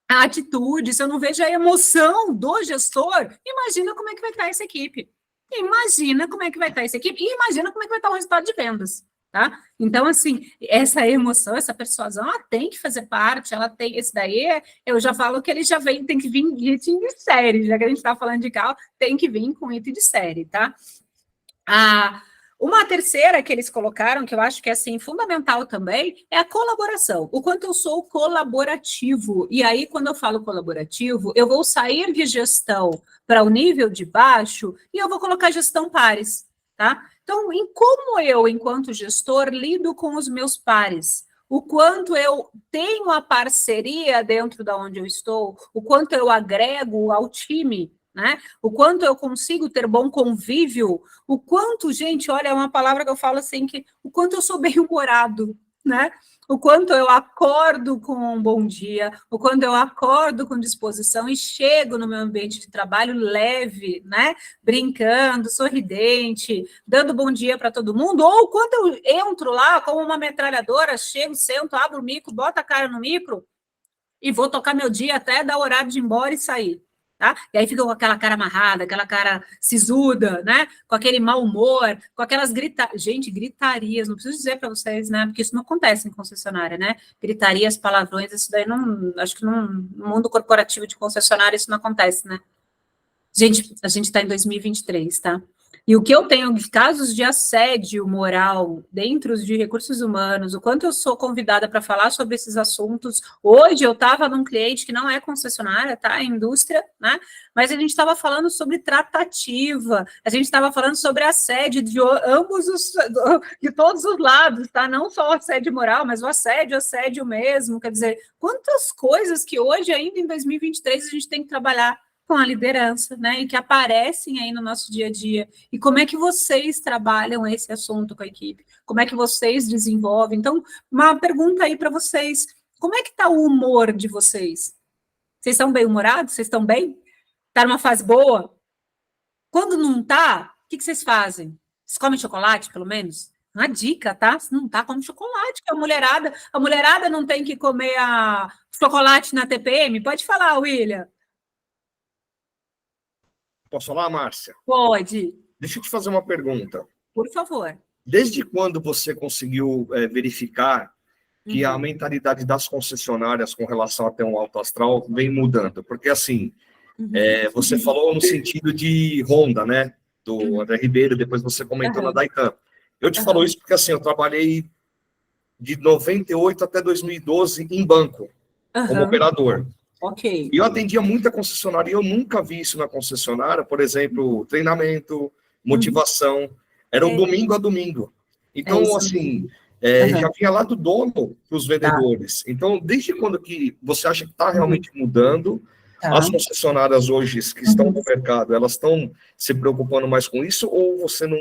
a atitude, se eu não vejo a emoção do gestor, imagina como é que vai estar essa equipe. Imagina como é que vai estar essa equipe e imagina como é que vai estar o resultado de vendas, tá? Então, assim, essa emoção, essa persuasão, ela tem que fazer parte, ela tem, esse daí, eu já falo que ele já tem que vir de item de série, já que a gente está falando de carro, tem que vir com item de série, tá? Uma terceira que eles colocaram, que eu acho que é assim, fundamental também, é a colaboração. O quanto eu sou colaborativo. E aí, quando eu falo colaborativo, eu vou sair de gestão para o nível de baixo e eu vou colocar gestão pares, tá? Então, em como eu, enquanto gestor, lido com os meus pares, o quanto eu tenho a parceria dentro da onde eu estou, o quanto eu agrego ao time, né? O quanto eu consigo ter bom convívio, o quanto, gente, olha, é uma palavra que eu falo assim, que o quanto eu sou bem-humorado, né? O quanto eu acordo com um bom dia, o quanto eu acordo com disposição e chego no meu ambiente de trabalho leve, né? Brincando, sorridente, dando bom dia para todo mundo, ou o quanto eu entro lá como uma metralhadora, chego, sento, abro o micro, boto a cara no micro e vou tocar meu dia até dar o horário de ir embora e sair. Tá? E aí fica com aquela cara amarrada, aquela cara sisuda, né? Com aquele mau humor, com aquelas gente, gritarias, não preciso dizer para vocês, né? Porque isso não acontece em concessionária, né? Gritarias, palavrões, isso daí não, acho que no mundo corporativo de concessionária isso não acontece, né? Gente, a gente está em 2023, tá? E o que eu tenho de casos de assédio moral dentro de recursos humanos, o quanto eu sou convidada para falar sobre esses assuntos. Hoje eu estava num cliente que não é concessionária, tá? É indústria, né? Mas a gente estava falando sobre tratativa, a gente estava falando sobre assédio de de todos os lados, tá? Não só o assédio moral, mas o assédio mesmo. Quer dizer, quantas coisas que hoje, ainda em 2023, a gente tem que trabalhar com a liderança, né, e que aparecem aí no nosso dia a dia. E como é que vocês trabalham esse assunto com a equipe? Como é que vocês desenvolvem? Então, uma pergunta aí para vocês, como é que está o humor de vocês? Vocês estão bem-humorados? Vocês estão bem? Está numa fase boa? Quando não está, o que vocês fazem? Vocês comem chocolate, pelo menos? Uma dica, tá? Se não tá, come chocolate, que a mulherada não tem que comer chocolate na TPM? Pode falar, William. Posso falar, Márcia? Pode. Deixa eu te fazer uma pergunta. Por favor. Desde quando você conseguiu verificar que a mentalidade das concessionárias com relação a ter um alto astral vem mudando? Porque, assim, você falou no sentido de Honda, né? Do André Ribeiro, depois você comentou na Daikin. Eu te falo isso porque, assim, eu trabalhei de 98 até 2012 em banco, como operador. Ok. E eu atendia muita concessionária e eu nunca vi isso na concessionária, por exemplo, treinamento, motivação, era o domingo a domingo. Então, assim, já vinha lá do dono para os vendedores. Então, desde quando que você acha que está realmente mudando, as concessionárias hoje que estão no mercado, elas estão se preocupando mais com isso ou você não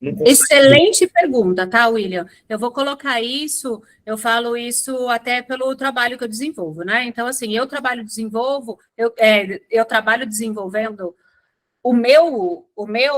consegue? Excelente pergunta, tá, William? Eu vou colocar isso, eu falo isso até pelo trabalho que eu desenvolvo, né? Então, assim, eu trabalho desenvolvendo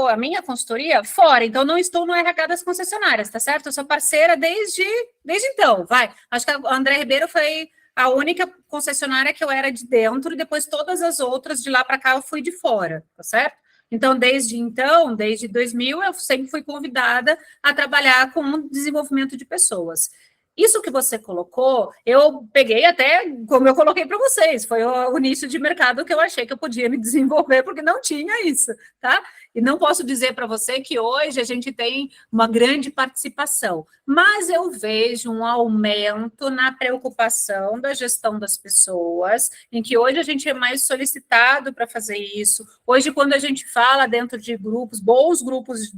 a minha consultoria fora, então não estou no RH das concessionárias, tá certo? Eu sou parceira desde então, vai. Acho que a André Ribeiro foi a única concessionária que eu era de dentro, e depois todas as outras de lá para cá eu fui de fora, tá certo? Então, desde 2000, eu sempre fui convidada a trabalhar com desenvolvimento de pessoas. Isso que você colocou, eu peguei até, como eu coloquei para vocês, foi o nicho de mercado que eu achei que eu podia me desenvolver, porque não tinha isso, tá? E não posso dizer para você que hoje a gente tem uma grande participação, mas eu vejo um aumento na preocupação da gestão das pessoas, em que hoje a gente é mais solicitado para fazer isso. Hoje, quando a gente fala dentro de grupos, bons grupos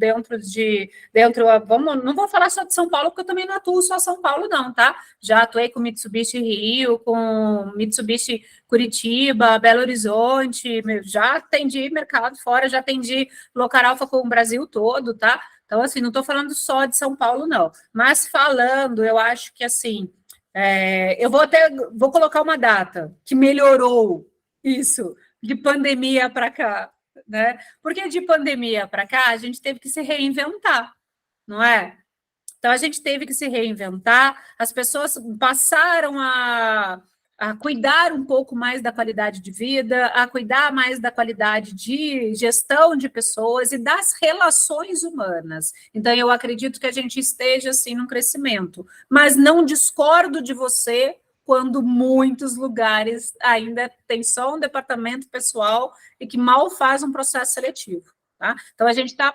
não vou falar só de São Paulo, porque eu também não atuo só São Paulo, não, tá? Já atuei com Mitsubishi Rio, com Mitsubishi Curitiba, Belo Horizonte, já atendi mercado fora, já atendi Local Alpha com o Brasil todo, tá? Então, assim, não estou falando só de São Paulo, não. Mas falando, eu acho que, assim, eu vou colocar uma data que melhorou isso, de pandemia para cá, né? Porque de pandemia para cá, a gente teve que se reinventar, não é? Então, a gente teve que se reinventar, as pessoas passaram a cuidar um pouco mais da qualidade de vida, a cuidar mais da qualidade de gestão de pessoas e das relações humanas. Então, eu acredito que a gente esteja, assim, num crescimento. Mas não discordo de você quando muitos lugares ainda tem só um departamento pessoal e que mal faz um processo seletivo, tá? Então, a gente está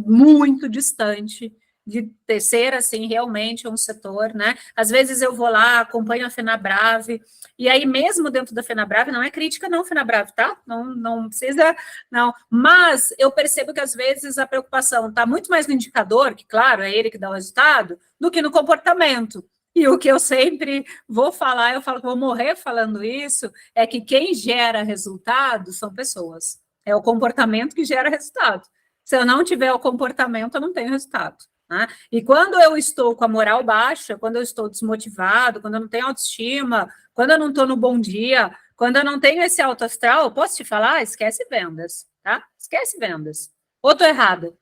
muito distante de ser, assim, realmente um setor, né? Às vezes eu vou lá, acompanho a FenaBrave, e aí mesmo dentro da FenaBrave, não é crítica não, FenaBrave, tá? Não precisa, não. Mas eu percebo que às vezes a preocupação está muito mais no indicador, que claro, é ele que dá o resultado, do que no comportamento. E o que eu sempre vou falar, eu falo que vou morrer falando isso, é que quem gera resultado são pessoas. É o comportamento que gera resultado. Se eu não tiver o comportamento, eu não tenho resultado. Né? E quando eu estou com a moral baixa, quando eu estou desmotivado, quando eu não tenho autoestima, quando eu não estou no bom dia, quando eu não tenho esse alto astral, posso te falar? Esquece vendas, tá? Esquece vendas. Ou estou errada,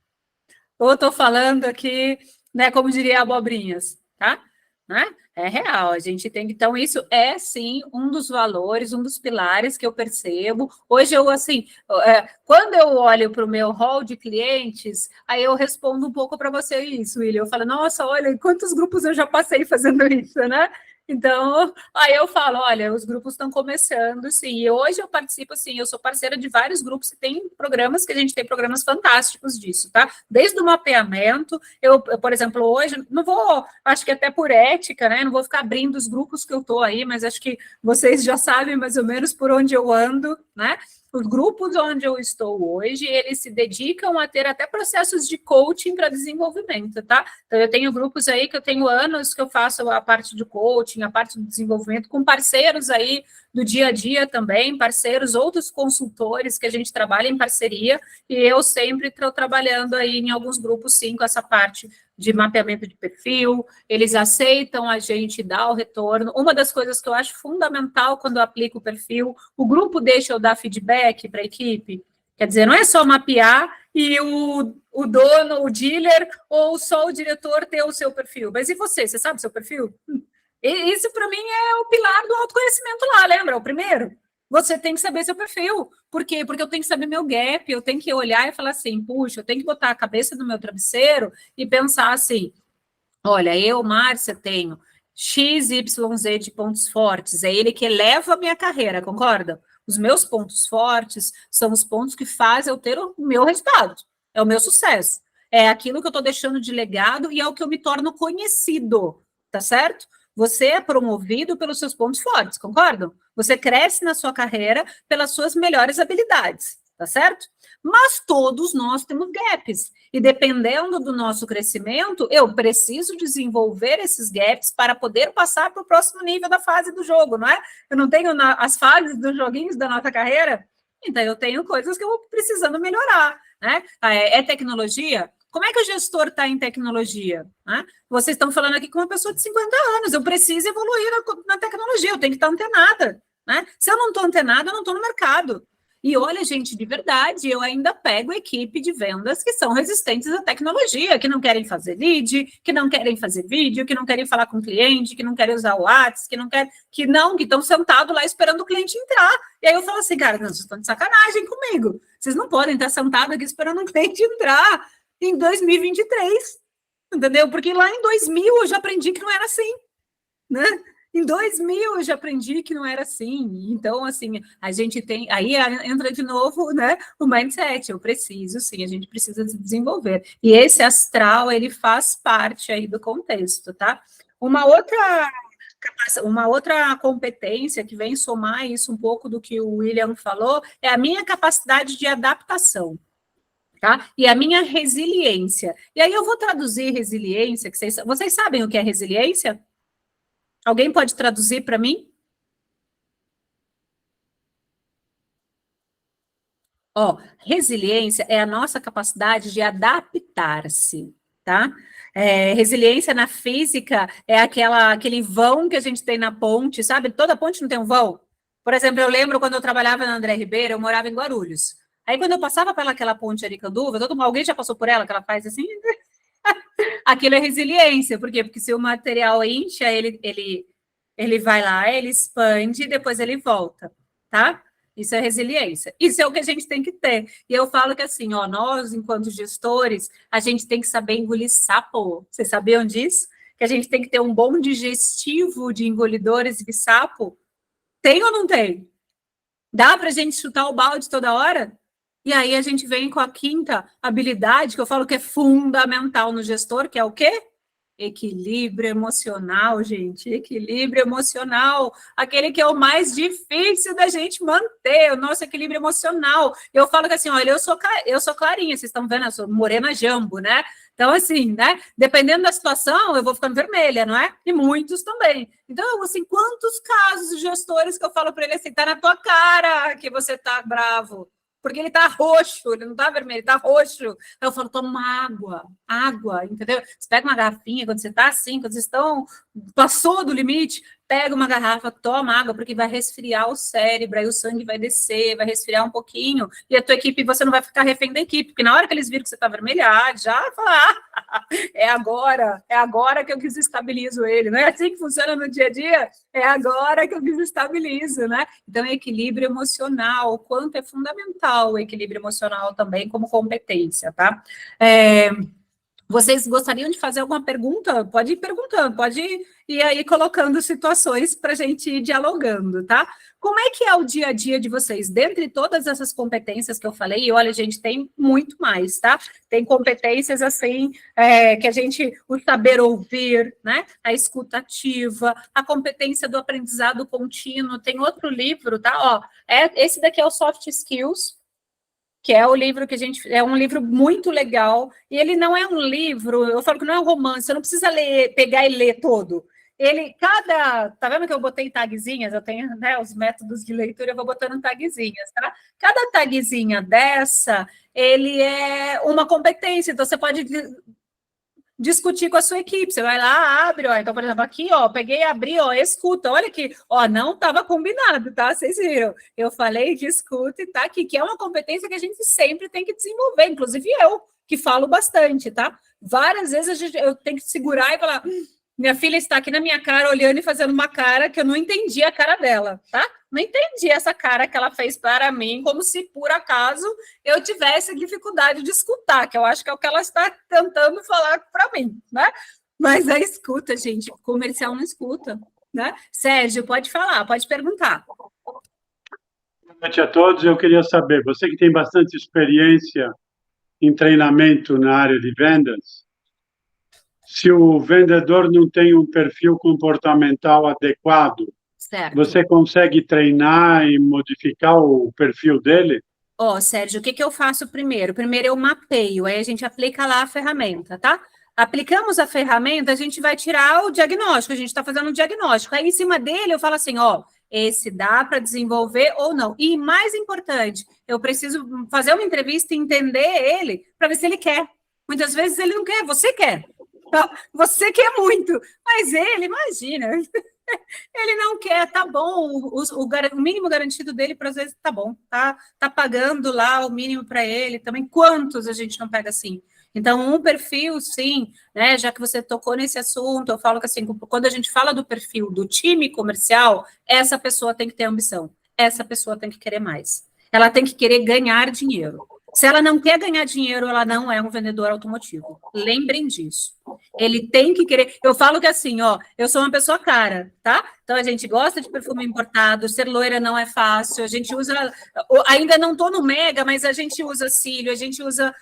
ou estou falando aqui, né, como diria abobrinhas, tá? Né? É real, a gente tem que... Então, isso é, sim, um dos valores, um dos pilares que eu percebo. Hoje, eu, assim, quando eu olho para o meu hall de clientes, aí eu respondo um pouco para você isso, William. Eu falo, nossa, olha, quantos grupos eu já passei fazendo isso, né? Então, aí eu falo, olha, os grupos estão começando, sim, e hoje eu participo, assim, eu sou parceira de vários grupos que tem programas, que a gente tem programas fantásticos disso, tá? Desde o mapeamento, eu, por exemplo, hoje, não vou, acho que até por ética, né, não vou ficar abrindo os grupos que eu tô aí, mas acho que vocês já sabem mais ou menos por onde eu ando, né? Os grupos onde eu estou hoje, eles se dedicam a ter até processos de coaching para desenvolvimento, tá? Então, eu tenho grupos aí que eu tenho anos que eu faço a parte do coaching, a parte do desenvolvimento, com parceiros aí do dia a dia também, parceiros, outros consultores que a gente trabalha em parceria, e eu sempre estou trabalhando aí em alguns grupos, sim, com essa parte de mapeamento de perfil, eles aceitam a gente dar o retorno. Uma das coisas que eu acho fundamental quando eu aplico o perfil, o grupo deixa eu dar feedback para a equipe, quer dizer, não é só mapear e o dono, o dealer, ou só o diretor ter o seu perfil, mas e você? Você sabe o seu perfil? E isso, para mim, é o pilar do autoconhecimento lá, lembra? O primeiro. Você tem que saber seu perfil. Por quê? Porque eu tenho que saber meu gap, eu tenho que olhar e falar assim, puxa, eu tenho que botar a cabeça no meu travesseiro e pensar assim, olha, eu, Márcia, tenho X, Y, Z de pontos fortes, é ele que eleva a minha carreira, concorda? Os meus pontos fortes são os pontos que fazem eu ter o meu resultado, é o meu sucesso, é aquilo que eu estou deixando de legado e é o que eu me torno conhecido, tá certo? Você é promovido pelos seus pontos fortes, concordam? Você cresce na sua carreira pelas suas melhores habilidades, tá certo? Mas todos nós temos gaps, e dependendo do nosso crescimento, eu preciso desenvolver esses gaps para poder passar para o próximo nível da fase do jogo, não é? Eu não tenho as fases dos joguinhos da nossa carreira, então eu tenho coisas que eu vou precisando melhorar, né? É tecnologia? Como é que o gestor está em tecnologia? Né? Vocês estão falando aqui com uma pessoa de 50 anos, eu preciso evoluir na tecnologia, eu tenho que estar antenada, né? Se eu não estou antenada, eu não estou no mercado. E olha, gente, de verdade, eu ainda pego equipe de vendas que são resistentes à tecnologia, que não querem fazer lead, que não querem fazer vídeo, que não querem falar com o cliente, que não querem usar o WhatsApp, que estão sentados lá esperando o cliente entrar. E aí eu falo assim, cara, não, vocês estão de sacanagem comigo. Vocês não podem estar sentados aqui esperando o cliente entrar em 2023, entendeu? Porque lá em 2000 eu já aprendi que não era assim, né? Em 2000 eu já aprendi que não era assim. Então, assim, a gente tem... Aí entra de novo, né, o mindset. Eu preciso, sim, a gente precisa se desenvolver. E esse astral, ele faz parte aí do contexto, tá? Uma outra competência que vem somar isso um pouco do que o William falou é a minha capacidade de adaptação. Tá? E a minha resiliência. E aí eu vou traduzir resiliência, que vocês sabem o que é resiliência? Alguém pode traduzir para mim? Ó, resiliência é a nossa capacidade de adaptar-se, tá? Resiliência na física é aquele vão que a gente tem na ponte, sabe? Toda ponte não tem um vão. Por exemplo, eu lembro quando eu trabalhava na André Ribeiro, eu morava em Guarulhos. Aí, quando eu passava pelaquela ponte Aricanduva, alguém já passou por ela, que ela faz assim? Aquilo é resiliência. Por quê? Porque se o material incha, ele vai lá, ele expande e depois ele volta, tá? Isso é resiliência. Isso é o que a gente tem que ter. E eu falo que assim, ó, nós, enquanto gestores, a gente tem que saber engolir sapo. Vocês sabiam disso? Que a gente tem que ter um bom digestivo de engolidores de sapo? Tem ou não tem? Dá para a gente chutar o balde toda hora? E aí a gente vem com a quinta habilidade, que eu falo que é fundamental no gestor, que é o quê? Equilíbrio emocional, gente. Equilíbrio emocional. Aquele que é o mais difícil da gente manter, o nosso equilíbrio emocional. Eu falo que assim, olha, eu sou clarinha, vocês estão vendo, eu sou morena jambo, né? Então, assim, né? Dependendo da situação, eu vou ficando vermelha, não é? E muitos também. Então, assim, quantos casos de gestores que eu falo para ele assim, tá na tua cara que você tá bravo. Porque ele tá roxo, ele não tá vermelho, ele tá roxo. Aí eu falo, toma água, entendeu? Você pega uma garrafinha, quando você tá assim, quando vocês estão, passou do limite, pega uma garrafa, toma água, porque vai resfriar o cérebro, aí o sangue vai descer, vai resfriar um pouquinho, e a tua equipe, você não vai ficar refém da equipe, porque na hora que eles viram que você tá vermelhado, já fala, é agora que eu desestabilizo ele, não é assim que funciona no dia a dia? É agora que eu desestabilizo, né? Então, equilíbrio emocional, o quanto é fundamental o equilíbrio emocional também como competência, tá? Vocês gostariam de fazer alguma pergunta? Pode ir perguntando, pode ir aí colocando situações para a gente ir dialogando, tá? Como é que é o dia a dia de vocês? Dentre todas essas competências que eu falei, e olha, gente, tem muito mais, tá? Tem competências, assim, que a gente, o saber ouvir, né? A escuta ativa, a competência do aprendizado contínuo. Tem outro livro, tá? Ó, esse daqui é o Soft Skills, que é o livro que a gente... É um livro muito legal, e ele não é um livro, eu falo que não é um romance, você não precisa ler, pegar e ler todo. Tá vendo que eu botei tagzinhas? Eu tenho, né, os métodos de leitura, eu vou botando tagzinhas, tá? Cada tagzinha dessa, ele é uma competência, então você pode discutir com a sua equipe, você vai lá, abre, ó, então, por exemplo, aqui, ó, peguei, abri, ó, escuta, olha aqui, ó, não estava combinado, tá? Vocês viram? Eu falei de escuta e tá aqui, que é uma competência que a gente sempre tem que desenvolver, inclusive eu, que falo bastante, tá? Várias vezes eu tenho que segurar e falar, minha filha está aqui na minha cara, olhando e fazendo uma cara que eu não entendi a cara dela, tá? Não entendi essa cara que ela fez para mim, como se, por acaso, eu tivesse dificuldade de escutar, que eu acho que é o que ela está tentando falar para mim, né? Mas a escuta, gente, comercial não escuta, né? Sérgio, pode falar, pode perguntar. Boa noite a todos. Eu queria saber, você que tem bastante experiência em treinamento na área de vendas, se o vendedor não tem um perfil comportamental adequado, certo, você consegue treinar e modificar o perfil dele? Ó, Sérgio, o que eu faço primeiro? Primeiro eu mapeio, aí a gente aplica lá a ferramenta, tá? Aplicamos a ferramenta, a gente vai tirar o diagnóstico, a gente está fazendo um diagnóstico. Aí, em cima dele, eu falo assim, ó, esse dá para desenvolver ou não. E, mais importante, eu preciso fazer uma entrevista e entender ele para ver se ele quer. Muitas vezes ele não quer, você quer. Você quer muito, mas ele, imagina, ele não quer, tá bom, o mínimo garantido dele, para às vezes, tá bom, tá pagando lá o mínimo para ele também. Quantos a gente não pega assim? Então, um perfil, sim, né? Já que você tocou nesse assunto, eu falo que assim, quando a gente fala do perfil do time comercial, essa pessoa tem que ter ambição, essa pessoa tem que querer mais, ela tem que querer ganhar dinheiro. Se ela não quer ganhar dinheiro, ela não é um vendedor automotivo. Lembrem disso. Ele tem que querer... Eu falo que assim, ó, eu sou uma pessoa cara, tá? Então, a gente gosta de perfume importado, ser loira não é fácil, a gente usa... Ainda não tô no mega, mas a gente usa cílio, a gente usa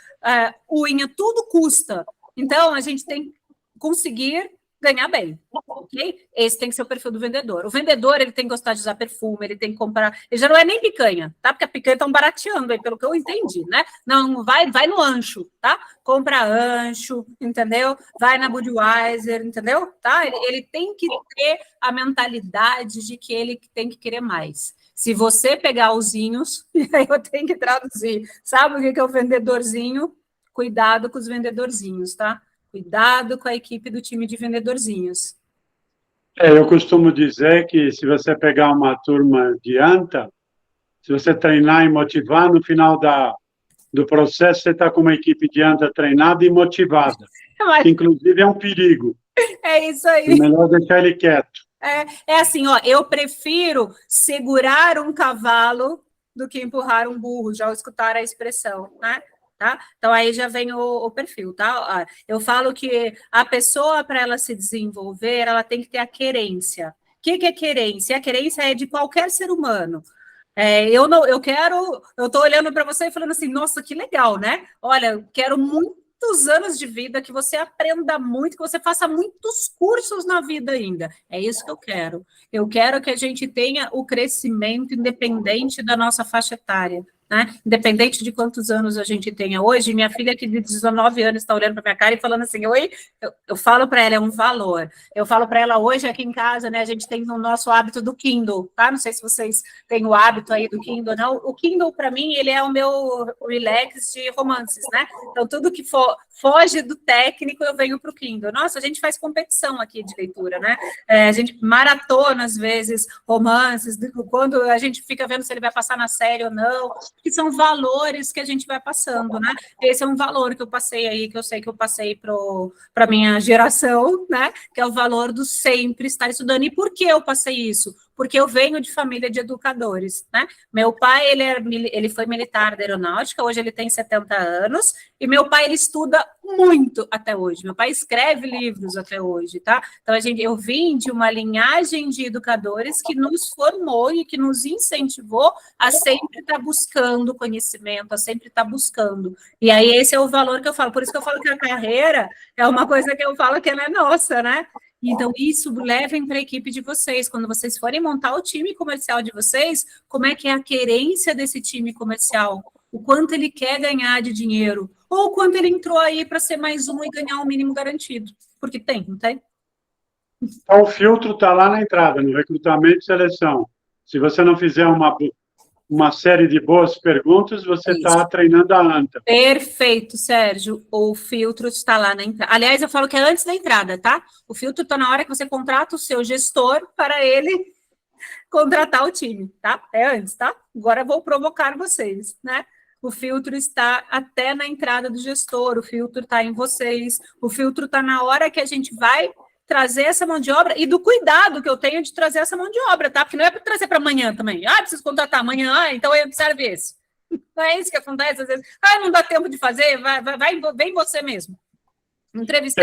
unha, tudo custa. Então, a gente tem que conseguir ganhar bem, ok? Esse tem que ser o perfil do vendedor. O vendedor, ele tem que gostar de usar perfume, ele tem que comprar... Ele já não é nem picanha, tá? Porque a picanha estão barateando aí, pelo que eu entendi, né? Não, vai no ancho, tá? Compra ancho, entendeu? Vai na Budweiser, entendeu? Tá? Ele tem que ter a mentalidade de que ele tem que querer mais. Se você pegar os zinhos, aí eu tenho que traduzir. Sabe o que é o vendedorzinho? Cuidado com os vendedorzinhos, tá? Cuidado com a equipe do time de vendedorzinhos. Eu costumo dizer que se você pegar uma turma de anta, se você treinar e motivar, no final do processo você está com uma equipe de anta treinada e motivada. Que, inclusive, é um perigo. É isso aí. É melhor deixar ele quieto. É assim, ó, eu prefiro segurar um cavalo do que empurrar um burro, já escutaram a expressão, né? Tá? Então, aí já vem o perfil, tá? Eu falo que a pessoa, para ela se desenvolver, ela tem que ter a querência. O que é querência? A querência é de qualquer ser humano. Eu estou olhando para você e falando assim, nossa, que legal, né? Olha, eu quero muitos anos de vida, que você aprenda muito, que você faça muitos cursos na vida ainda. É isso que eu quero. Eu quero que a gente tenha o crescimento independente da nossa faixa etária. Né? Independente de quantos anos a gente tenha hoje, minha filha que de 19 anos está olhando para minha cara e falando assim, oi, eu falo para ela, é um valor. Eu falo para ela hoje aqui em casa, né? A gente tem o nosso hábito do Kindle, tá? Não sei se vocês têm o hábito aí do Kindle, não. O Kindle, para mim, ele é o meu relax de romances, né? Então, tudo que foge do técnico, eu venho para o Kindle. Nossa, a gente faz competição aqui de leitura, né? A gente maratona, às vezes, romances, quando a gente fica vendo se ele vai passar na série ou não, que são valores que a gente vai passando, né? Esse é um valor que eu passei aí, que eu sei que eu passei para a minha geração, né? Que é o valor do sempre estar estudando. E por que eu passei isso? Porque eu venho de família de educadores, né? Meu pai, ele foi militar da aeronáutica, hoje ele tem 70 anos, e meu pai, ele estuda muito até hoje. Meu pai escreve livros até hoje, tá? Então, eu vim de uma linhagem de educadores que nos formou e que nos incentivou a sempre estar buscando conhecimento, a sempre estar buscando. E aí, esse é o valor que eu falo. Por isso que eu falo que a carreira é uma coisa que eu falo que ela é nossa, né? Então, isso levem para a equipe de vocês. Quando vocês forem montar o time comercial de vocês, como é que é a querência desse time comercial? O quanto ele quer ganhar de dinheiro? Ou o quanto ele entrou aí para ser mais um e ganhar o mínimo garantido? Porque tem, não tem? Então, o filtro está lá na entrada, no recrutamento e seleção. Se você não fizer uma série de boas perguntas, você está treinando a anta. Perfeito, Sérgio. O filtro está lá na entrada. Aliás, eu falo que é antes da entrada, tá? O filtro está na hora que você contrata o seu gestor para ele contratar o time, tá? É antes, tá? Agora eu vou provocar vocês, né? O filtro está até na entrada do gestor, o filtro está em vocês, o filtro está na hora que a gente vai trazer essa mão de obra e do cuidado que eu tenho de trazer essa mão de obra, tá? Porque não é para trazer para amanhã também. Preciso contratar amanhã, então serve esse. Não é isso que acontece às vezes. Não dá tempo de fazer, vem você mesmo. Entrevista.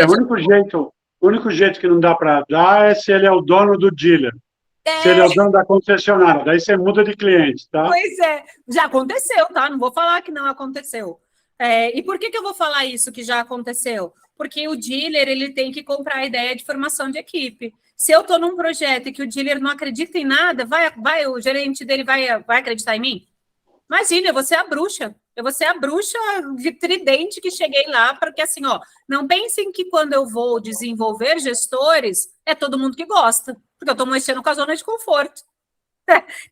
O único jeito que não dá para dar é se ele é o dono do dealer. Se ele é o dono da concessionária, daí você muda de cliente, tá? Pois é, já aconteceu, tá? Não vou falar que não aconteceu. E por que eu vou falar isso que já aconteceu? Porque o dealer, ele tem que comprar a ideia de formação de equipe. Se eu estou num projeto e que o dealer não acredita em nada, o gerente dele vai acreditar em mim? Imagina, eu vou ser a bruxa. Eu vou ser a bruxa de tridente que cheguei lá, porque assim, não pensem que quando eu vou desenvolver gestores, é todo mundo que gosta, porque eu estou mexendo com a zona de conforto.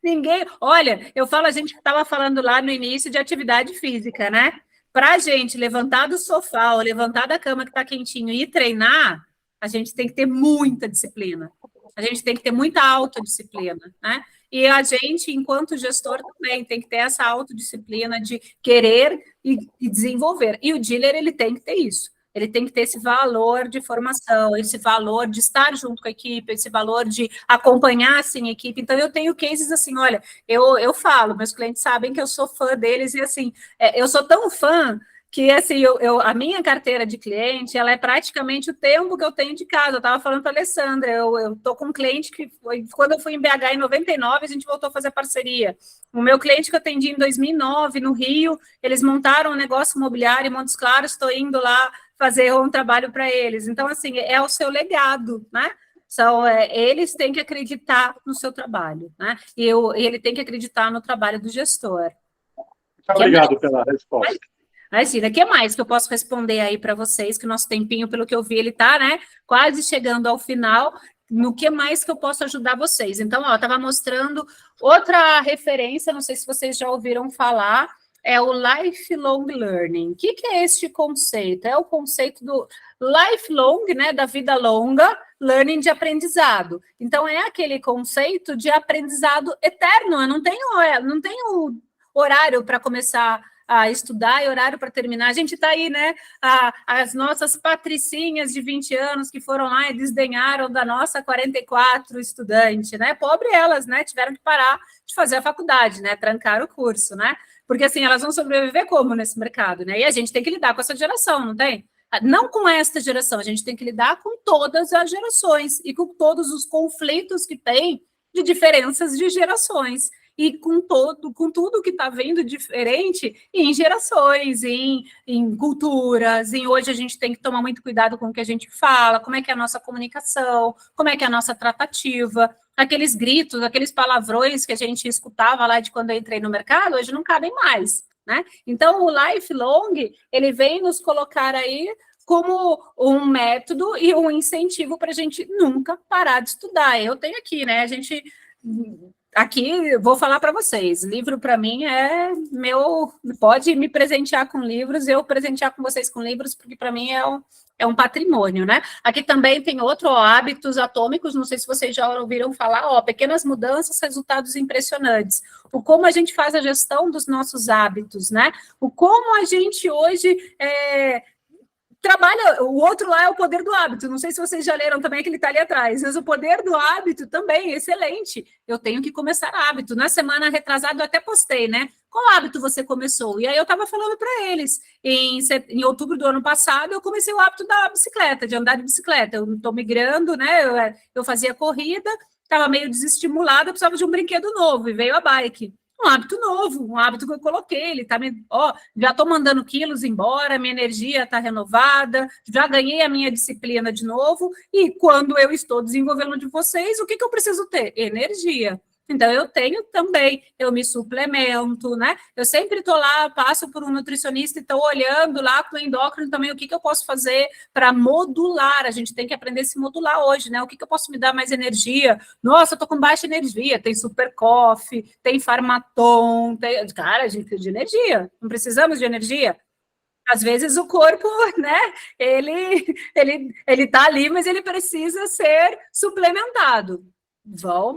Ninguém... Olha, a gente estava falando lá no início de atividade física, né? Para a gente levantar do sofá ou levantar da cama que está quentinho e treinar, a gente tem que ter muita disciplina. A gente tem que ter muita autodisciplina, né? E a gente, enquanto gestor, também tem que ter essa autodisciplina de querer e desenvolver. E o dealer, ele tem que ter isso. Ele tem que ter esse valor de formação, esse valor de estar junto com a equipe, esse valor de acompanhar, assim, a equipe. Então, eu tenho cases assim, olha, eu falo, meus clientes sabem que eu sou fã deles e, assim, eu sou tão fã que, assim, a minha carteira de cliente, ela é praticamente o tempo que eu tenho de casa. Eu estava falando para a Alessandra, eu estou com um cliente que foi, quando eu fui em BH em 99, a gente voltou a fazer parceria. O meu cliente que eu atendi em 2009, no Rio, eles montaram um negócio imobiliário em Montes Claros, estou indo lá fazer um trabalho para eles. Então, assim, é o seu legado, né? Eles têm que acreditar no seu trabalho, né? E ele tem que acreditar no trabalho do gestor. Muito obrigado pela resposta. Imagina, o que mais que eu posso responder aí para vocês, que o nosso tempinho, pelo que eu vi, ele está, né, quase chegando ao final. No que mais que eu posso ajudar vocês? Então, eu estava mostrando outra referência, não sei se vocês já ouviram falar, é o Lifelong Learning. O que é este conceito? É o conceito do lifelong, né, da vida longa, learning de aprendizado. Então, é aquele conceito de aprendizado eterno. Eu não tenho horário para começar a estudar e horário para terminar. A gente está aí, né? As nossas patricinhas de 20 anos que foram lá e desdenharam da nossa 44 estudante, né? Pobre elas, né? Tiveram que parar de fazer a faculdade, né? Trancar o curso, né? Porque, assim, elas vão sobreviver como nesse mercado, né? E a gente tem que lidar com essa geração, não tem? Não com esta geração, a gente tem que lidar com todas as gerações e com todos os conflitos que tem de diferenças de gerações. e com tudo que está vendo diferente em gerações, em culturas, em hoje a gente tem que tomar muito cuidado com o que a gente fala, como é que é a nossa comunicação, como é que é a nossa tratativa, aqueles gritos, aqueles palavrões que a gente escutava lá de quando eu entrei no mercado, hoje não cabem mais, né? Então, o lifelong, ele vem nos colocar aí como um método e um incentivo para a gente nunca parar de estudar. Eu tenho aqui, né? Aqui, vou falar para vocês, livro para mim é meu... Pode me presentear com livros, eu presentear com vocês com livros, porque para mim é um patrimônio, né? Aqui também tem outro, ó, hábitos atômicos, não sei se vocês já ouviram falar, ó, pequenas mudanças, resultados impressionantes. O como a gente faz a gestão dos nossos hábitos, né? O como a gente hoje... trabalha, o outro lá é o poder do hábito, não sei se vocês já leram também aquele que está ali atrás, mas o poder do hábito também, excelente, eu tenho que começar hábito, na semana retrasada eu até postei, né, qual hábito você começou? E aí eu estava falando para eles, em outubro do ano passado eu comecei o hábito da bicicleta, de andar de bicicleta, eu estou migrando, né, eu fazia corrida, estava meio desestimulada, precisava de um brinquedo novo, e veio a bike. Um hábito novo, um hábito que eu coloquei, ele tá já estou mandando quilos embora, minha energia está renovada, já ganhei a minha disciplina de novo, e quando eu estou desenvolvendo de vocês, o que eu preciso ter? Energia. Então, eu tenho também, eu me suplemento, né? Eu sempre estou lá, passo por um nutricionista e estou olhando lá com o endócrino também o que eu posso fazer para modular. A gente tem que aprender a se modular hoje, né? O que eu posso me dar mais energia? Nossa, eu estou com baixa energia. Tem Super Coffee, tem Farmaton, tem... Cara, a gente precisa de energia. Não precisamos de energia? Às vezes o corpo, né, ele tá ali, mas ele precisa ser suplementado.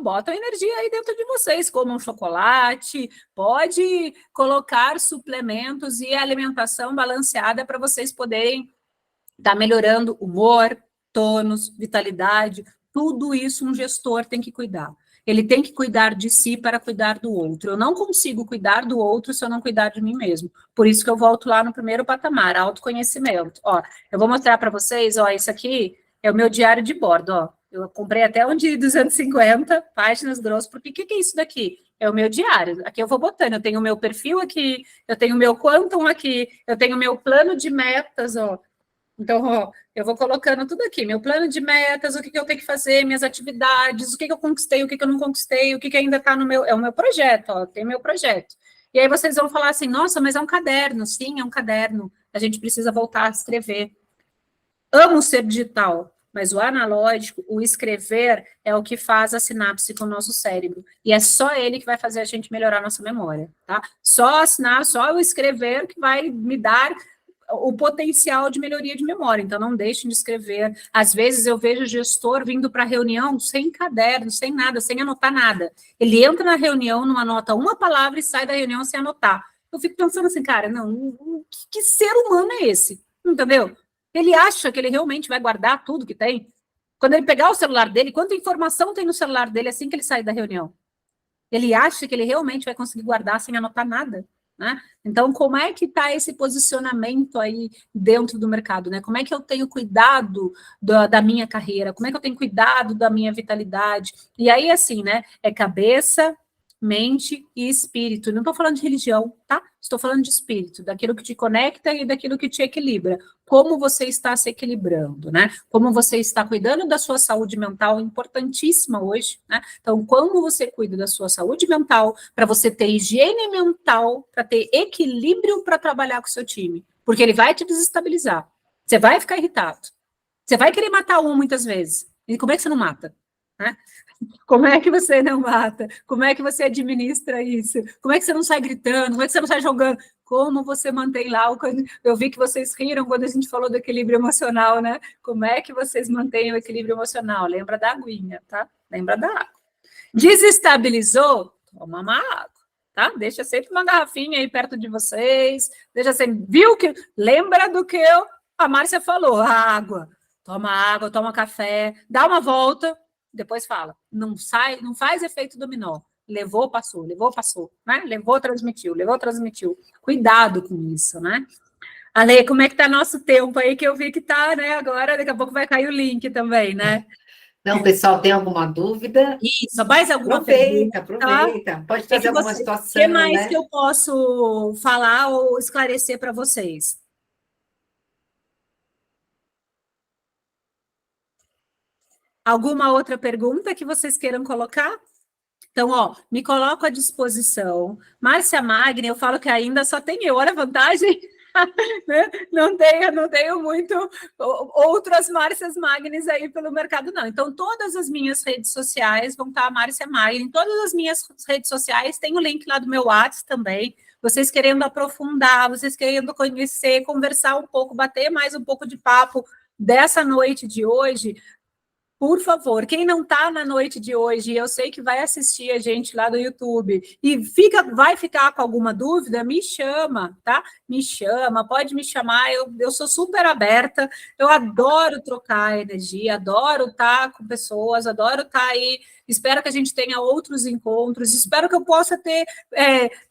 Botam energia aí dentro de vocês, comam chocolate, pode colocar suplementos e alimentação balanceada para vocês poderem estar melhorando humor, tônus, vitalidade, tudo isso um gestor tem que cuidar. Ele tem que cuidar de si para cuidar do outro. Eu não consigo cuidar do outro se eu não cuidar de mim mesmo. Por isso que eu volto lá no primeiro patamar, autoconhecimento. Ó, eu vou mostrar para vocês, ó, isso aqui é o meu diário de bordo, ó. Eu comprei até um de 250 páginas grossas, porque o que é isso daqui? É o meu diário. Aqui eu vou botando, eu tenho o meu perfil aqui, eu tenho o meu Quantum aqui, eu tenho o meu plano de metas, ó. Então, ó, eu vou colocando tudo aqui, meu plano de metas, o que eu tenho que fazer, minhas atividades, o que eu conquistei, o que eu não conquistei, o que ainda está no meu... É o meu projeto, ó, tem meu projeto. E aí vocês vão falar assim, nossa, mas é um caderno. Sim, é um caderno. A gente precisa voltar a escrever. Amo ser digital, mas o analógico, o escrever, é o que faz a sinapse com o nosso cérebro. E é só ele que vai fazer a gente melhorar a nossa memória, tá? Só assinar, só o escrever que vai me dar o potencial de melhoria de memória. Então, não deixem de escrever. Às vezes, eu vejo o gestor vindo para a reunião sem caderno, sem nada, sem anotar nada. Ele entra na reunião, não anota uma palavra e sai da reunião sem anotar. Eu fico pensando assim, cara, não, que ser humano é esse? Entendeu? Ele acha que ele realmente vai guardar tudo que tem? Quando ele pegar o celular dele, quanta informação tem no celular dele assim que ele sair da reunião? Ele acha que ele realmente vai conseguir guardar sem anotar nada, né? Então, como é que está esse posicionamento aí dentro do mercado, né? Como é que eu tenho cuidado da minha carreira? Como é que eu tenho cuidado da minha vitalidade? E aí, assim, né? É cabeça, mente e espírito. Não estou falando de religião, tá? Estou falando de espírito, daquilo que te conecta e daquilo que te equilibra. Como você está se equilibrando, né? Como você está cuidando da sua saúde mental, importantíssima hoje, né? Então, como você cuida da sua saúde mental, para você ter higiene mental, para ter equilíbrio para trabalhar com o seu time. Porque ele vai te desestabilizar. Você vai ficar irritado. Você vai querer matar um muitas vezes. E como é que você não mata? Né? Como é que você não mata? Como é que você administra isso? Como é que você não sai gritando? Como é que você não sai jogando? Como você mantém lá o... Eu vi que vocês riram quando a gente falou do equilíbrio emocional, né? Como é que vocês mantêm o equilíbrio emocional? Lembra da aguinha, tá? Lembra da água. Desestabilizou? Toma uma água, tá? Deixa sempre uma garrafinha aí perto de vocês. Deixa sempre... Viu que... Lembra do que a Márcia falou? A água. Toma água, toma café, dá uma volta... Depois fala, não faz efeito dominó. Levou, passou, né? Levou, transmitiu. Cuidado com isso, né? Ale, como é que tá nosso tempo aí? Que eu vi que tá, né? Agora, daqui a pouco vai cair o link também, né? Não, pessoal, tem alguma dúvida? Isso, mais alguma pergunta? Aproveita. Pode trazer alguma situação, o que mais né? que eu posso falar ou esclarecer para vocês? Alguma outra pergunta que vocês queiram colocar? Então, ó, me coloco à disposição. Márcia Magni, eu falo que ainda só tem eu, olha a vantagem. Né? Não tenho muito outras Márcias Magnes aí pelo mercado, não. Então, todas as minhas redes sociais vão estar a Márcia Magni. Em todas as minhas redes sociais tem o link lá do meu WhatsApp também. Vocês querendo aprofundar, vocês querendo conhecer, conversar um pouco, bater mais um pouco de papo dessa noite de hoje. Por favor, quem não está na noite de hoje, eu sei que vai assistir a gente lá do YouTube e vai ficar com alguma dúvida, me chama, tá? Me chama, pode me chamar, eu sou super aberta, eu adoro trocar energia, adoro estar com pessoas, adoro estar aí, espero que a gente tenha outros encontros, espero que eu possa ter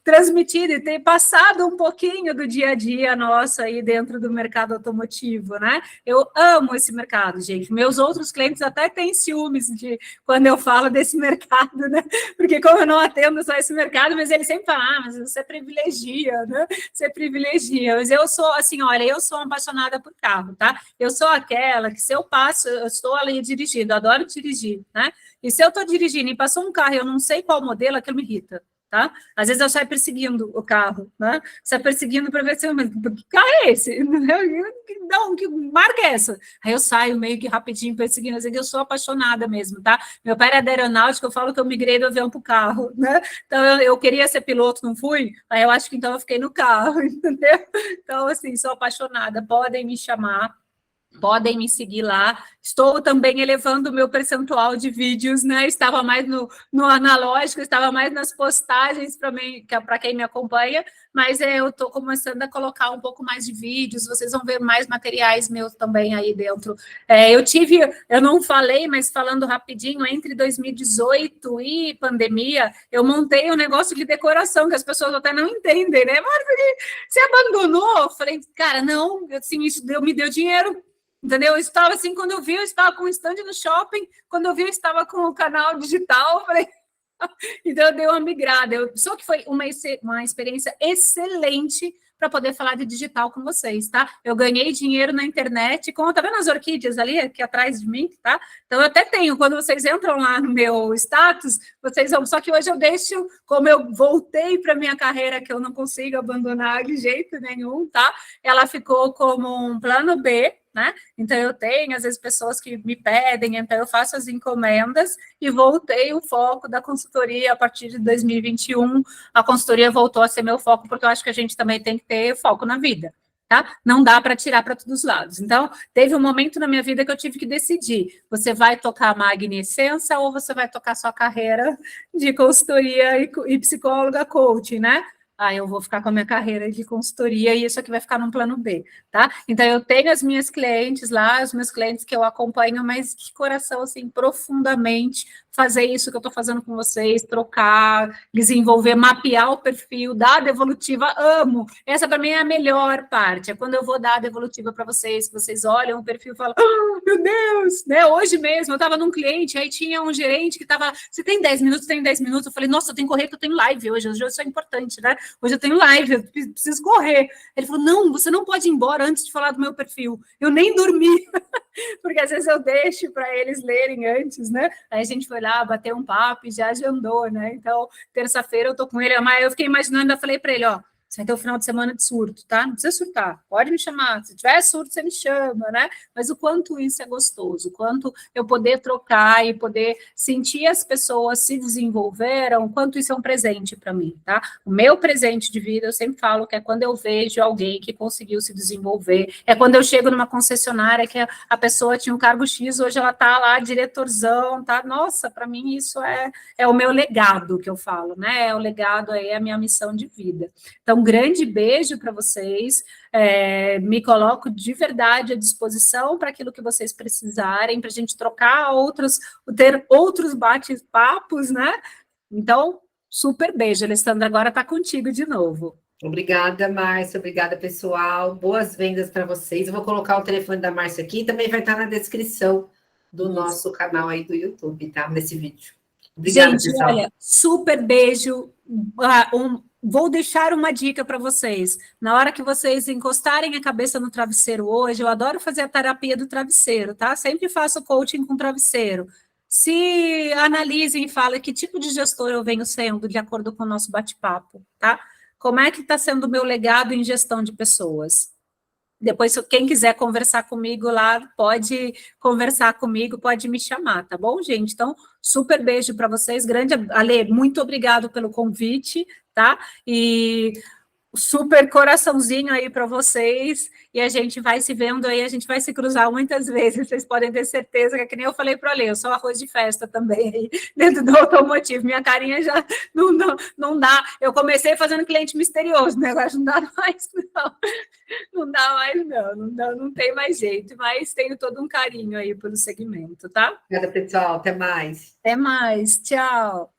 transmitido e ter passado um pouquinho do dia a dia nosso aí dentro do mercado automotivo, né? Eu amo esse mercado, gente. Meus outros clientes até têm ciúmes de quando eu falo desse mercado, né? Porque como eu não atendo só esse mercado, mas eles sempre falam, mas você privilegia, né? Você privilegia. Mas eu sou assim, olha, eu sou apaixonada por carro, tá? Eu sou aquela que se eu passo, eu estou ali dirigindo, adoro dirigir, né? E se eu estou dirigindo e passou um carro e eu não sei qual modelo, aquilo me irrita. Tá? Às vezes eu saio perseguindo o carro, né? Saio perseguindo para ver se que carro é esse? Não, que marca é essa? Aí eu saio meio que rapidinho perseguindo, assim, eu sou apaixonada mesmo, tá? Meu pai era da aeronáutica, eu falo que eu migrei do avião para o carro, né? Então eu queria ser piloto, não fui? Aí eu acho que então eu fiquei no carro, entendeu? Então, assim, sou apaixonada, podem me chamar. Podem me seguir lá. Estou também elevando o meu percentual de vídeos, né? Estava mais no analógico, estava mais nas postagens para quem me acompanha, mas eu estou começando a colocar um pouco mais de vídeos, vocês vão ver mais materiais meus também aí dentro. Eu não falei, mas falando rapidinho, entre 2018 e pandemia, eu montei um negócio de decoração, que as pessoas até não entendem, né? Mas você abandonou? Eu falei, cara, não, assim, isso me deu dinheiro. Entendeu? Eu estava assim, quando eu vi, eu estava com um stand no shopping, quando eu vi, eu estava com o canal digital, eu falei, então eu dei uma migrada. Só que foi uma experiência excelente para poder falar de digital com vocês, tá? Eu ganhei dinheiro na internet, tá vendo as orquídeas ali, aqui atrás de mim, tá? Então eu até tenho, quando vocês entram lá no meu status, vocês vão, só que hoje eu deixo, como eu voltei para minha carreira, que eu não consigo abandonar de jeito nenhum, tá? Ela ficou como um plano B, né? Então eu tenho, às vezes, pessoas que me pedem, então eu faço as encomendas e voltei o foco da consultoria a partir de 2021. A consultoria voltou a ser meu foco, porque eu acho que a gente também tem que ter foco na vida, tá? Não dá para tirar para todos os lados. Então, teve um momento na minha vida que eu tive que decidir: você vai tocar a Magni Essência ou você vai tocar sua carreira de consultoria e psicóloga coaching, né? Eu vou ficar com a minha carreira de consultoria e isso aqui vai ficar num plano B, tá? Então, eu tenho as minhas clientes lá, os meus clientes que eu acompanho, mas de coração, assim, profundamente, fazer isso que eu estou fazendo com vocês, trocar, desenvolver, mapear o perfil, dar a devolutiva, amo. Essa, para mim, é a melhor parte, é quando eu vou dar a devolutiva para vocês, que vocês olham o perfil e falam, meu Deus, né? Hoje mesmo, eu estava num cliente, aí tinha um gerente que estava, você tem 10 minutos? Tem 10 minutos? Eu falei, nossa, eu tenho que correr, que eu tenho live hoje isso é importante, né? Hoje eu tenho live, eu preciso correr. Ele falou, não, você não pode ir embora antes de falar do meu perfil. Eu nem dormi, porque às vezes eu deixo para eles lerem antes, né? Aí a gente foi lá, bater um papo e já agendou, né? Então, terça-feira eu tô com ele, mas eu fiquei imaginando, eu falei para ele, ó, você vai ter um final de semana de surto, tá? Não precisa surtar, pode me chamar. Se tiver surto, você me chama, né? Mas o quanto isso é gostoso, o quanto eu poder trocar e poder sentir as pessoas se desenvolveram, o quanto isso é um presente para mim, tá? O meu presente de vida, eu sempre falo que é quando eu vejo alguém que conseguiu se desenvolver, é quando eu chego numa concessionária que a pessoa tinha um cargo X, hoje ela tá lá, diretorzão, tá? Nossa, para mim isso é o meu legado que eu falo, né? É o legado aí, é a minha missão de vida. Então, um grande beijo para vocês, me coloco de verdade à disposição para aquilo que vocês precisarem, para a gente trocar ter outros bate-papos, né? Então, super beijo, Alessandra, agora está contigo de novo. Obrigada, Márcia, obrigada, pessoal, boas vendas para vocês. Eu vou colocar o telefone da Márcia aqui, também vai estar na descrição do nosso canal aí do YouTube, tá? Nesse vídeo. Obrigada, gente, pessoal. olha, super beijo. Vou deixar uma dica para vocês. Na hora que vocês encostarem a cabeça no travesseiro hoje, eu adoro fazer a terapia do travesseiro, tá? Sempre faço coaching com travesseiro. Se analisem e falem que tipo de gestor eu venho sendo de acordo com o nosso bate-papo, tá? Como é que está sendo o meu legado em gestão de pessoas? Depois, quem quiser conversar comigo lá, pode conversar comigo, pode me chamar, tá bom, gente? Então, super beijo para vocês. Grande, Ale, muito obrigado pelo convite, tá? E super coraçãozinho aí para vocês. E a gente vai se vendo aí, a gente vai se cruzar muitas vezes. Vocês podem ter certeza que nem eu falei para o Ale, eu sou arroz de festa também aí dentro do automotivo. Minha carinha já não dá. Eu comecei fazendo cliente misterioso, o negócio não dá mais, não. Não dá mais, não tem mais jeito, mas tenho todo um carinho aí pelo segmento, tá? Obrigada, pessoal. Até mais. Até mais, tchau.